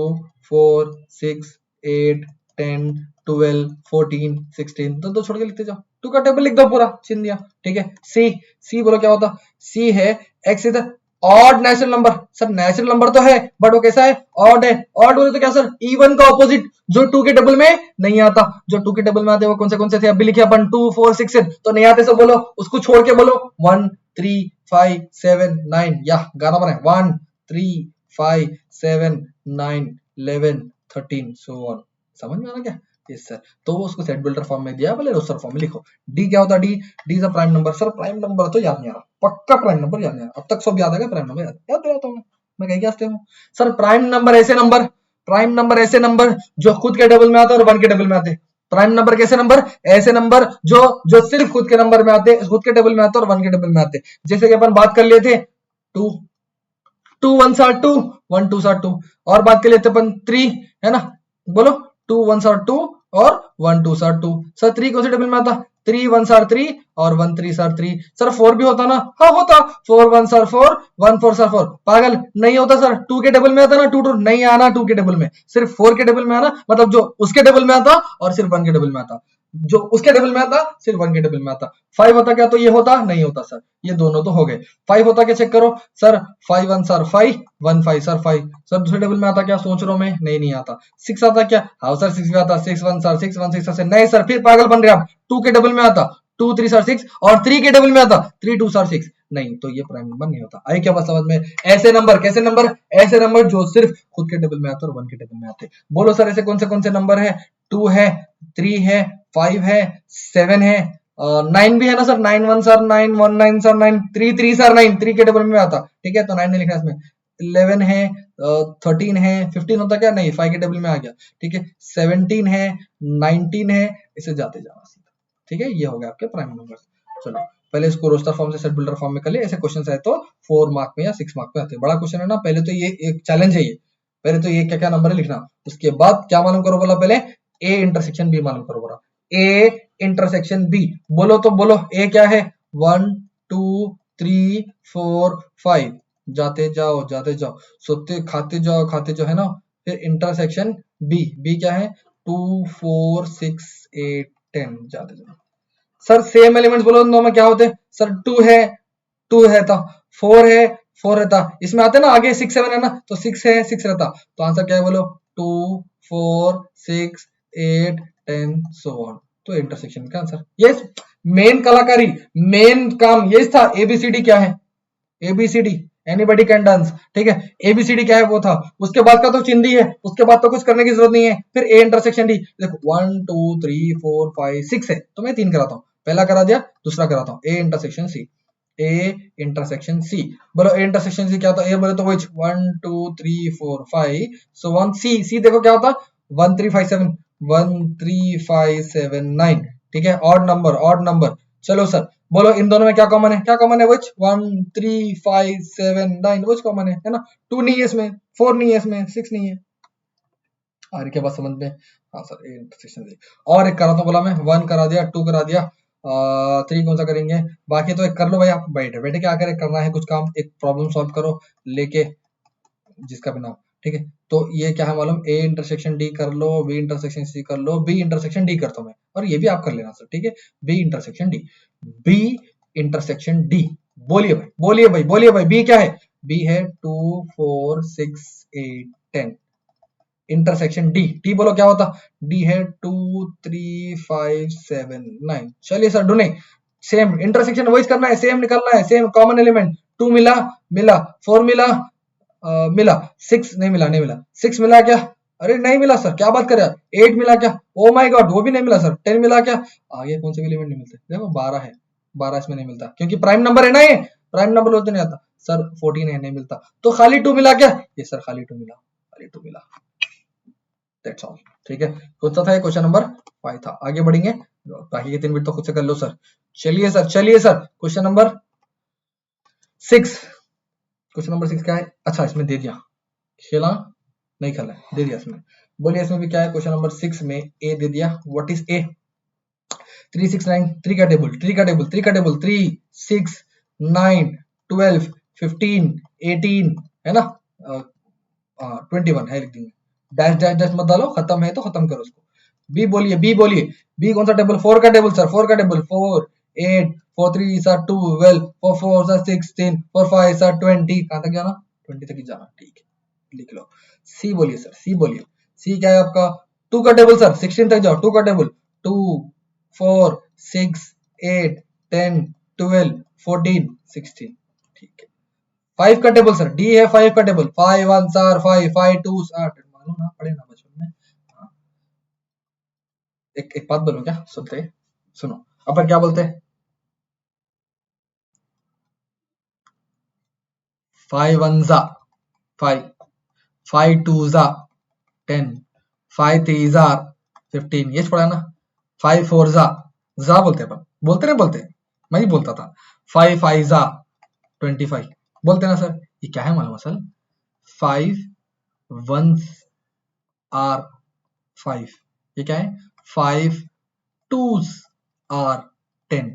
4 6 8 10 12 14 16, तो छोड़ के लिखते जाओ, 2 का टेबल लिख दो पूरा, चिन्ह दिया, ठीक है। सी बोलो क्या होता, सी है x is odd natural number, sir natural number तो है बट वो कैसा है, ऑड है, ऑड बोले तो क्या सर, इवन का ऑपोजिट, जो 2 के टेबल में नहीं आता, जो 2 के टेबल में आते वो कौन से थे, अभी लिखे अपन 2 4 6 7, तो नहीं आते, सब बोलो उसको छोड़ के बोलो 1 3 5 7 9 या गाना बनाए 1 3 5 7 9 11 13 सो ऑन। समझ में आना क्या? Yes sir. तो वो उसको सेट बिल्डर फॉर्म में दिया, बोले रोस्टर फॉर्म में लिखो। डी क्या होता है? D is a prime number. Sir prime number तो याद नहीं आ रहा, पक्का प्राइम नंबर याद नहीं आ रहा। अब तक सब याद आ गया, प्राइम नंबर याद दिलाता हूँ मैं कहीं क्या हूँ सर। प्राइम नंबर ऐसे नंबर जो खुद के टेबल में आते हैं और 1 के टेबल में आते हैं। प्राइम नंबर कैसे नंबर? ऐसे नंबर जो सिर्फ खुद के नंबर में आते, खुद के टेबल में आते और 1 के टेबल में आते। जैसे कि अपन बात कर लिए थे 2 1s are 2 1 2s are 2, और बात कर लेते अपन 3, है ना? बोलो 2 1s are 2 और 1 2s are 2। सर 3 कौन से टेबल में आता? 3 1s are 3 और 1 3s are 3। सर 4 भी होता ना? हाँ होता। 4 1s are 4 1 4s are 4। पागल नहीं होता सर। 2 के टेबल में आता ना? 2 2 नहीं आना 2 के टेबल में, सिर्फ 4 के टेबल में आना। मतलब जो उसके टेबल में आता और सिर्फ 1 के टेबल में आता, जो उसके टेबल में आता सिर्फ 1 के टेबल में आता। 5 होता क्या? तो ये होता नहीं होता सर। ये दोनों तो हो गए। 5 होता क्या? चेक करो sir. 5 1s are 5 1 5s are 5। Sir दूसरे टेबल में आता क्या? सोच रहा हूं मैं, नहीं आता। 6 आता क्या? हाँ सर 6 भी आता। 6 1s are 6 1 6 नहीं सर, फिर पागल बन रहे आप। 2 के टेबल में आता 2 3s are 6 और 3 के टेबल में आता 3 2s are 6। नहीं, तो ये प्राइम नंबर नहीं होता। आई क्या बात समझ में? ऐसे नंबर, कैसे नंबर? ऐसे नंबर जो सिर्फ खुद के टेबल में आते और 1 के टेबल में आते। बोलो सर ऐसे कौन से नंबर है? 2 है, 3 है, 5 है, 7 है, 9 भी है ना sir. 9 1s are 9 1 9s are 9 3 3s are 9, 3 के टेबल में आता। ठीक है, तो 9 नहीं लिखना इसमें। 11 है, 13 है, 15 होता क्या? नहीं, 5 के टेबल में आ गया। ठीक है, 17 है, 19 है, इसे जाते जाना सीधा। ठीक है, ये हो गया आपके प्राइम नंबर। चलो पहले इसको रोस्टर फॉर्म से सेट बिल्डर फॉर्म में कर ले। ऐसे क्वेश्चन आए तो 4 मार्क में या 6 मार्क में आते हैं। बड़ा क्वेश्चन है ना। पहले तो ये एक चैलेंज है। ये पहले तो ये क्या क्या नंबर है लिखना। उसके बाद क्या मालूम करो बोला? पहले ए इंटरसेक्शन बी मालूम करो बोला। ए इंटरसेक्शन बी बोलो तो बोलो। ए क्या है? 1 2 3 4 5। जाते जाओ सोते खाते जाओ है ना। फिर इंटरसेक्शन बी, बी क्या है? 2 4 6 8 10। जाते जाओ सर। सेम एलिमेंट्स बोलो दोनों में क्या होते हैं? सर 2 है, 2 रहता। 4 है, 4 रहता। इसमें आते ना आगे 6 7 है ना, तो 6 है, 6 रहता। तो आंसर क्या है बोलो? 2 4 6 8 10 सो ऑन। तो इंटरसेक्शन का आंसर यस। मेन कलाकारी, मेन काम यही था। एबीसीडी क्या है? ABCD anybody can dance. ठीक है, एबीसीडी क्या है? वो था। उसके बाद का तो चिंदी है, उसके बाद तो कुछ करने की जरूरत नहीं है। फिर ए इंटरसेक्शन डी। देखो 1 2 3 4 5 6 है, तो मैं 3 कराता हूँ। पहला करा दिया, दूसरा कराता हूँ। A intersection c, a intersection c. बोलो ए इंटरसेक्शन सी क्या होता है? ए बोले तो व्हिच 1 2 3 4 5 सो 1 सी। सी देखो क्या होता? 1 3 5 7 1 3 5 7 9। ठीक है, ऑड नंबर। चलो सर बोलो इन दोनों में क्या कॉमन है? क्या कॉमन है? व्हिच 1 3 5 7 9 व्हिच कॉमन है ना? 2 नहीं है इसमें, 4 नहीं है इसमें, 6 नहीं है। आगे के बाद समझ में? हाँ सर, ए इंटरसेक्शन सी। और एक कराता हूँ बोला मैं। 1 करा दिया, 2 करा दिया, 3 कौन सा करेंगे? बाकी तो एक कर लो भाई। आप बैठे क्या करे करना है कुछ काम, एक प्रॉब्लम सॉल्व करो लेके जिसका भी नाम। ठीक है, तो ये क्या है मालूम? ए इंटरसेक्शन डी कर लो, बी इंटरसेक्शन सी कर लो, बी इंटरसेक्शन डी करता हूं मैं, और ये भी आप कर लेना सर। ठीक है, b intersection d, b intersection d. बोलिए भाई बी क्या है? बी है 2 4 6 8 10। इंटरसेक्शन डी, डी बोलो क्या होता? डी है 2 3 5 7 9। चलिए सर ढूंढे। सेम इंटरसेक्शन वही करना है, सेम निकलना है, सेम कॉमन एलिमेंट। 2 मिला, 4 मिला, 6 नहीं मिला 6 मिला क्या? अरे नहीं मिला सर, क्या बात कर रहे हैं? 8 मिला क्या? ओ माय गॉड, वो भी नहीं मिला सर। 10 मिला क्या? आगे कौन से भी एलिमेंट नहीं मिलते? देखो 12 है, 12 इसमें नहीं मिलता क्योंकि प्राइम नंबर है ना। ये प्राइम नंबर होते नहीं आता सर। 14 है, नहीं मिलता। तो खाली 2 मिला क्या? ये सर खाली 2 मिला, खाली 2 मिला। That's all. ठीक है, कौन सा था ये? क्वेश्चन नंबर 5 था। आगे बढ़ेंगे, बाकी के 3 बिट तो खुद से कर लो सर। चलिए sir question number 6। Question number 6 क्या है? अच्छा इसमें दे दिया, खेला नहीं खेला है, दे दिया इसमें। बोलिए इसमें भी क्या है? क्वेश्चन नंबर 6 में ए दे दिया। व्हाट इज ए? 3 6 9 3 का टेबल 3 6 9 12 15 18 है ना, 21 है, लिख देंगे। डैश डैश डैश मत डालो, खत्म है तो खत्म करो उसको। बी बोलिए, बी कौन सा टेबल? 4 का टेबल सर, 4 का टेबल। 4 8 4 3 sir 12 4 4 sir 16 4 5 sir 20। कहां तक जाना? 20 तक ही जाना। ठीक है, लिख लो। सी बोलिए सर, सी बोलिए। सी क्या है आपका? 2 का टेबल सर, 16 तक जाओ। 2 का टेबल 2 4 6 8 10 12 14 16, ठीक है। 5 का टेबल सर, डी है 5 का टेबल, 5 1 आर 5 5 2 आर, मालूम ना पड़े ना बचपन में। हाँ। एक बात बोलो, क्या सुनते हैं, सुनो अपन क्या बोलते हैं, 5 1 5, 5 2 10, 5 3 15, ये पढ़ा ना। 5 4 जा बोलते हैं अपन, बोलते नहीं बोलते, मैं ही बोलता था। 5 5 25, बोलते ना सर। ये क्या है मालूम असल, 5 1 आर 5, ये क्या है, 5 2 आर 10,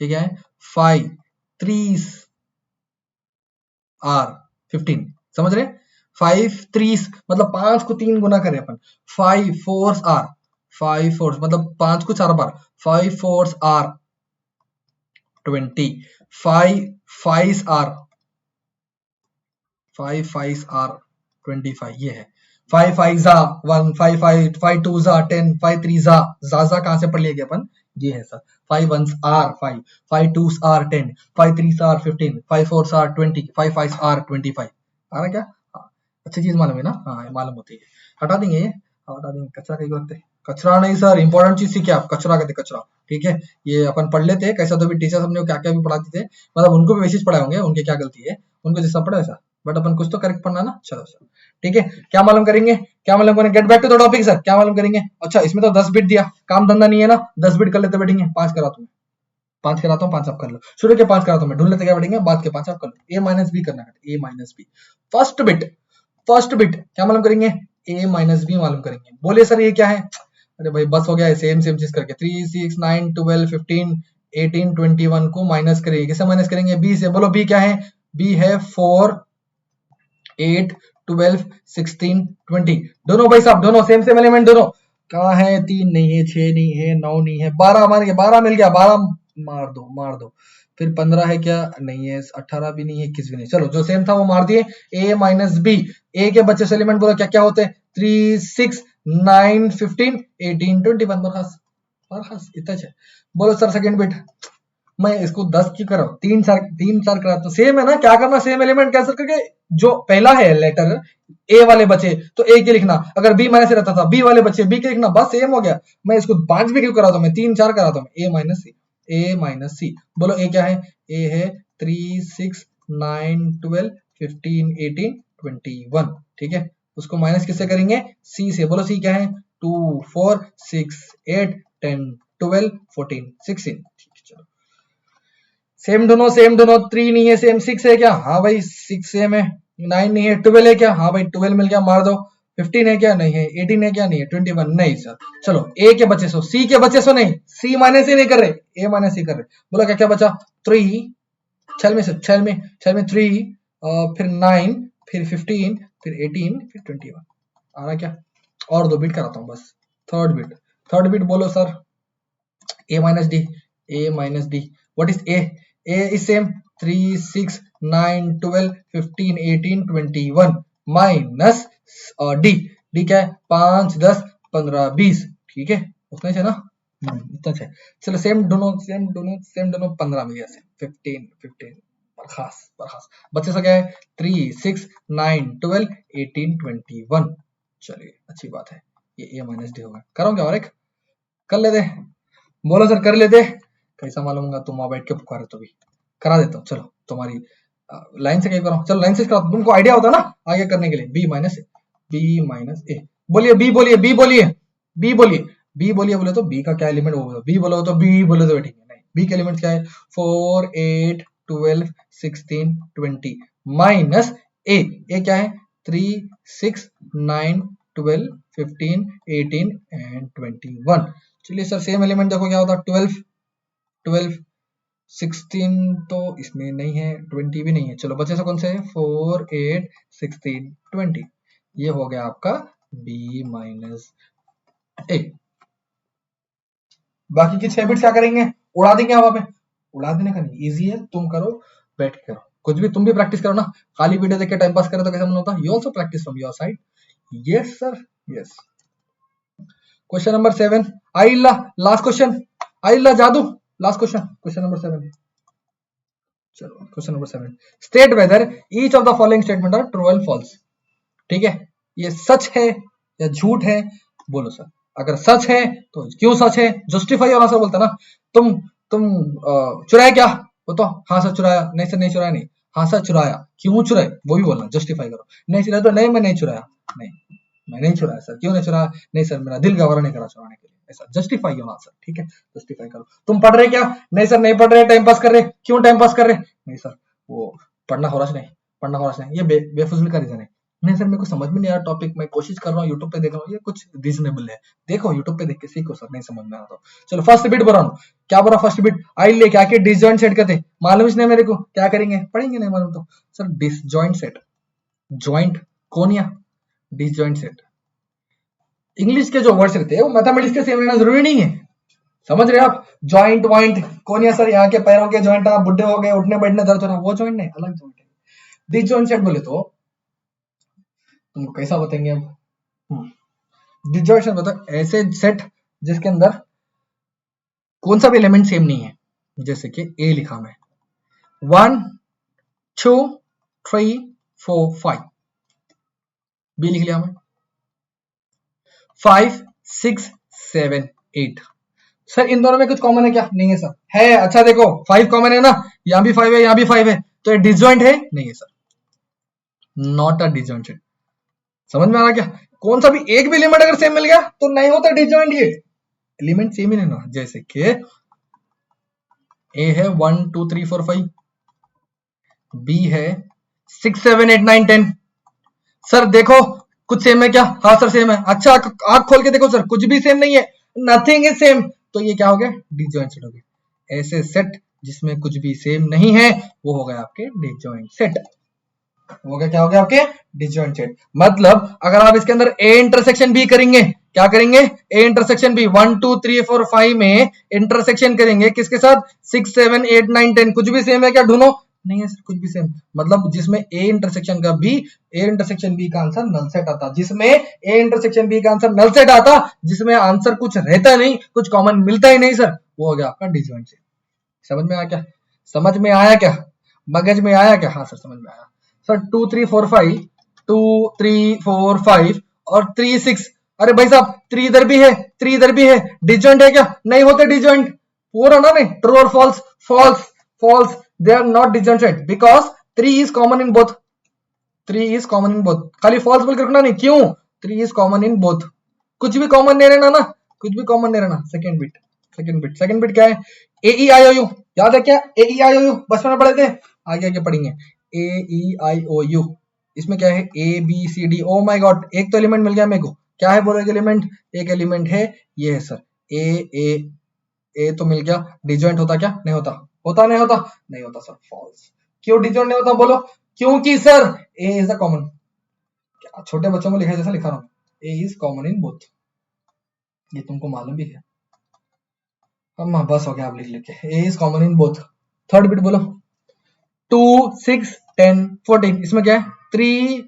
ये क्या है, 5 3 आर 15, समझ रहे। 5 3 मतलब 5 को 3 गुना करें अपन, 5 4 आर, 5 4 मतलब 5 को 4 बार, 5 4 आर 20, 5 5 आर 5 5 आर 25, ये है। 5 5 जा 1, 5 5 5 2 जा 10, 5 3 जा कहां से पढ़ लिया गया अपन, ये है sir. 5 1 are 5, 5 2 are 10, 5 3 are 15, 5 4 are 20, 5 5 are 25, आ रहा क्या। हाँ, अच्छी चीज मालूम है ना, हाँ मालूम होती है। हटा देंगे ये, हटा देंगे, कचरा कहीं रखते, कचरा नहीं सर, इंपॉर्टेंट चीज सीखे आप, कचरा कहते कचरा, ठीक है। ये अपन पढ़ लेते हैं, कैसा तो भी टीचर हमने क्या क्या भी पढ़ाते थे, मतलब उनको भी वैसे पढ़ाए होंगे, उनके क्या गलती है, उनको जैसा पढ़ा वैसा, बट अपन कुछ तो करेक्ट पढ़ना ना। चलो सर, ठीक है। क्या मालूम करेंगे, क्या मालूम करेंगे, get back to the topic sir, क्या मालूम करेंगे। अच्छा, इसमें तो 10 बिट दिया, काम धंधा नहीं है ना, 10 बिट कर लेते बैठेंगे, 5 कराता हूँ, 5 कराता हूँ, 5 आप कर लो, शुरू के 5 कराता हूँ मैं, ढूंढ लेते क्या बैठेंगे, बाद के 5 आप कर लो। ए माइनस बी करना है, ए माइनस बी, फर्स्ट बिट क्या मालूम करेंगे, ए माइनस बी मालूम करेंगे। बोलिए सर ये क्या है, अरे भाई बस हो गया है, सेम सेम चीज करके 3 6 9 12 15 18 21 को माइनस करेंगे, किससे माइनस करेंगे, बी से। बोलो बी क्या है, बी है 4 8 12 16 20, दोनों भाई साहब, दोनों सेम सेम एलिमेंट, दोनों कहाँ है, 3 नहीं है, 6 नहीं है, 9 नहीं है, 12 मार गया, 12 मिल गया, 12 मार दो मार दो। फिर 15 है क्या, नहीं है, 18 भी नहीं है, 21 भी नहीं, चलो जो सेम था वो मार दिए। ए माइनस बी, ए के बच्चे से एलिमेंट बोलो क्या क्या होते हैं, 3 6 9 15 18 21, बरखास बरखास इतना है। बोलो सर सेकंड बिट, मैं इसको 10 क्यों कर रहा हूँ, 3 4 करा तो सेम है ना, क्या करना, सेम एलिमेंट कैंसिल करके जो पहला है लेटर ए वाले बचे तो ए के लिखना, अगर बी माइनस रहता था बी वाले बचे बी के लिखना, बस सेम हो गया। मैं इसको 5 भी क्यों कराता हूँ, मैं 3 4 कराता हूँ, ए माइनस सी, ए माइनस सी। बोलो ए क्या है, ए है 3 6 9 12 15 18 21, ठीक है। उसको माइनस किससे करेंगे, सी से। बोलो सी क्या है, 2 4 6 8 10 12 14 16, चलो सेम दोनों, सेम दोनों। 3 नहीं है, सेम 6 है क्या, हाँ भाई 6 सेम है। 9 नहीं है, 12 है क्या, हाँ भाई 12 मिल गया, मार दो। 15 है क्या, नहीं है। 18 है क्या, नहीं है। 21 नहीं सर। चलो ए के बच्चे सो, सी के बच्चे सो नहीं, सी माइनस ही नहीं कर रहे, ए माइनस ही कर रहे। बोला क्या क्या बचा, 3 छल में से, छल में 3 फिर 9 फिर 15 फिर 18 फिर 21, आ रहा क्या। और 2 बिट कराता हूँ बस, थर्ड बिट बोलो sir, a minus d, a minus d, what is a is same 3 6 9 12 15 18 21 minus d, d क्या है 5 10 15 20, ठीक है उतना ही है ना, इतना है। चलो सेम दोनों 15 में गया, 15 15 बरखास बच्चे से क्या है 3 6 9 12 18 21, चलिए अच्छी बात है, ये a माइनस डी होगा। करोगे और एक कर लेते, बोलो सर कर लेते, कैसा मालूम तुम वहां बैठ के पुकारे तो भी करा देता हूँ। चलो तुम्हारी लाइन से क्या करो, चलो लाइन से करो, तुमको आइडिया होता ना आगे करने के लिए। बी माइनस ए, बोलिए बी, बोलिए बी, बोलिए बी, बोलिए बी, बोलिए। बोले तो बी का क्या एलिमेंट होगा, बी बोलो तो बी बोले तो बैठेंगे नहीं। बी के एलिमेंट क्या है 4 8 12 16 20 माइनस ए, ए क्या है 3 6 9 12 15 18 एंड 21। चलिए सर सेम एलिमेंट देखो क्या होता, 12 16 तो इसमें नहीं है, 20 भी नहीं है। चलो बचे से कौन से 4 8 16 20, ये हो गया आपका b माइनस ए। बाकी की 6 बिट्स क्या करेंगे, उड़ा देंगे हवा में, उड़ा देने का नहीं, इजी है, तुम करो बैठ के करो, कुछ भी तुम भी प्रैक्टिस करो ना, खाली वीडियो देख के टाइम पास करे तो कैसा मन होता। You also practice from your side, yes sir yes. Question number 7, आइल्ला लास्ट क्वेश्चन, आइल्ला जादू लास्ट क्वेश्चन, क्वेश्चन नंबर 7। चलो question number 7, state whether each of the following statement are true and false. ठीक है, ये सच है या झूठ है, बोलो सर। अगर सच है तो क्यों सच है, जस्टिफाई होना सर बोलता ना। तुम चुराया क्या, वो तो हाँ सर चुराया, नहीं सर नहीं चुराया, नहीं हाँ सर चुराया, क्यों चुराए वो भी बोलना, जस्टिफाई करो। नहीं चुराया तो नहीं मैं नहीं चुराया, नहीं मैं नहीं चुराया सर, क्यों नहीं चुराया, नहीं सर मेरा दिल गवारा नहीं करा चुराने के लिए, ऐसा जस्टिफाई होना सर। ठीक है, जस्टिफाई करो। तुम पढ़ रहे क्या, नहीं सर नहीं पढ़ रहे, टाइम पास कर रहे, क्यों टाइम पास कर रहे, नहीं सर वो पढ़ना हो रहा नहीं, पढ़ना हो रहा नहीं, ये बेफजूल का रीजन है। नहीं सर मेरे को समझ में नहीं आया टॉपिक, मैं कोशिश कर रहा हूँ, यूट्यूब पे देख रहा हूँ, ये कुछ रीजनेबल है, देखो यूट्यूब पे देख के सीखो सर, नहीं समझ में आया तो। चलो फर्स्ट बिट बोल रहा हूँ, क्या बोला फर्स्ट बिट, आई ले क्या के डिसजॉइंट सेट करते, मालूम ही नहीं मेरे को, क्या करेंगे, पढ़ेंगे नहीं मालूम तो सर, डिसजॉइंट सेट, जॉइंट कोनिया, डिसजॉइंट सेट। इंग्लिश के जो वर्ड्स रहते हैं वो मैथमेटिक्स के सेम रहना जरूरी नहीं है, समझ रहे आप। जॉइंट वॉइंट कोनिया सर, यहाँ के पैरों के जॉइंट, आप बुढ़े हो गए, उठने बैठने दर्द हो रहा, वो जॉइंट नहीं, अलग जॉइंट है। डिसजॉइंट सेट बोले तो तुमको कैसा बताएंगे अब, डिसजॉइंट सेट मतलब ऐसे सेट जिसके अंदर कौन सा भी एलिमेंट सेम नहीं है, जैसे कि ए लिखा मैं 1 2 3 4 5, बी लिख लिया मैं 5 6 7 8, सर इन दोनों में कुछ कॉमन है क्या, नहीं है सर, है, अच्छा देखो 5 कॉमन है ना, यहाँ भी 5 है यहाँ भी 5 है, तो ये डिसजॉइंट है, नहीं है sir, not a disjoint set. समझ में आ रहा क्या, कौन सा भी एक भी एलिमेंट अगर सेम मिल गया तो नहीं होता डिसजॉइंट, ये एलिमेंट सेम ही नहीं ना, जैसे कि ए है 1 2 3 4 5, बी है 6 7 8 9 10, सर देखो कुछ सेम है क्या, हाँ सर सेम है, अच्छा आंख खोल के देखो सर कुछ भी सेम नहीं है, नथिंग इज सेम, तो ये क्या हो गया, डिसजॉइंट सेट हो गया। ऐसे सेट जिसमें कुछ भी सेम नहीं है वो हो गया आपके डिसजॉइंट सेट, हो गया, क्या हो गया आपके डिसजॉइंट सेट। मतलब अगर आप इसके अंदर ए इंटरसेक्शन बी करेंगे, क्या करेंगे, ए इंटरसेक्शन बी 1 2 3 4 5 में इंटरसेक्शन करेंगे किसके साथ, 6 7 8 9 10, कुछ भी सेम है क्या, ढूंढो, नहीं है सर कुछ भी सेम, मतलब जिसमें ए इंटरसेक्शन का बी, ए इंटरसेक्शन बी का आंसर नल सेट आता, जिसमें ए इंटरसेक्शन बी का आंसर नल सेट आता, जिसमें आंसर कुछ रहता नहीं, कुछ कॉमन मिलता ही नहीं सर, वो हो गया आपका डिसजॉइंट सेट। समझ में आया क्या, समझ में आया क्या, मगज में आया क्या, हाँ सर समझ में आया सर। 2 3 4 5, 2 3 4 5 और 3 6, अरे भाई साहब 3 इधर भी है 3 इधर भी है, डिसजॉइंट है क्या, नहीं होते डिसजॉइंट, पूरा ना, नहीं ट्रू और false, false false, they are not disjoint set because 3 is common in both, 3 is common in both, खाली फॉल्स बोल के रखना नहीं, क्यों, 3 इज कॉमन इन बोथ, कुछ भी कॉमन नहीं रहना ना, कुछ भी कॉमन नहीं रहना। सेकंड बिट, सेकंड बिट क्या है, ए ई आई ओ यू, याद है क्या, ए ई आई ओ यू बचपन में पढ़े थे, आगे आगे पढ़ेंगे, ए ई आई ओ यू, इसमें क्या है, a b c d, oh my god एक तो एलिमेंट मिल गया मेरे को, क्या है बोलो, एक एलिमेंट, एक एलिमेंट है ये है सर, ए ए ए तो मिल गया, डिसजॉइंट होता क्या, नहीं होता, होता नहीं होता, नहीं होता सर, फॉल्स। क्यों डिसजॉइंट नहीं होता बोलो, क्योंकि sir A is a common, छोटे बच्चों को लिखा जैसा लिखा रहा हूं, ए इज कॉमन इन बोथ, ये तुमको मालूम भी है, हम बस हो गया, आप लिख लिख के, A is common in both. Third bit बोलो, 2 6 10 14, इसमें क्या है, 3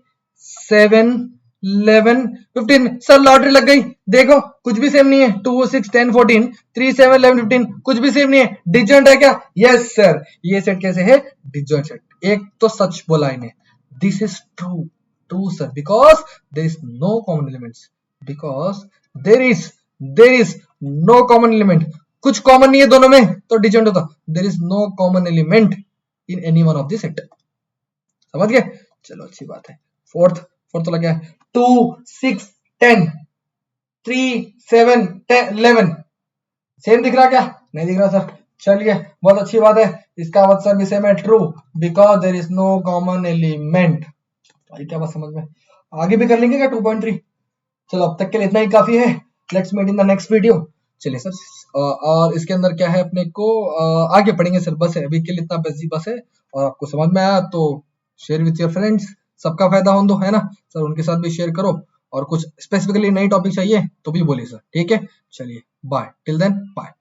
7 11 15, सर लॉटरी लग गई, देखो कुछ भी सेम नहीं है, 2 6 10 14 3 7 11 15, कुछ भी सेम नहीं है, डिसजॉइंट है क्या, यस सर, ये सेट कैसे है, डिसजॉइंट सेट। एक तो सच बोला इन्हें, this is true, true sir, because there is no common elements, because there is no common element, कुछ कॉमन नहीं है दोनों में तो डिसजॉइंट होता, there is no common element in any one of the set, समझ गए, चलो अच्छी बात है। फोर्थ तो लग गया 2 6 10 3 7 10 11, सेम दिख रहा क्या, नहीं दिख रहा सर, चलिए बहुत अच्छी बात है, इसका आंसर भी सेम है, true, because there is no common element. आई क्या बात समझ में, आगे भी कर लेंगे क्या 2.3, चलो अब तक के लिए इतना ही काफी है, let's meet in the next video. चलिए सर, और इसके अंदर क्या है अपने को, आगे पढ़ेंगे सर, बस है अभी के लिए इतना बस है, और आपको समझ में आया तो शेयर विथ योर फ्रेंड्स, सबका फायदा हो दो, है ना सर, उनके साथ भी शेयर करो, और कुछ स्पेसिफिकली नई टॉपिक चाहिए तो भी बोलिए सर, ठीक है, चलिए बाय, टिल देन बाय।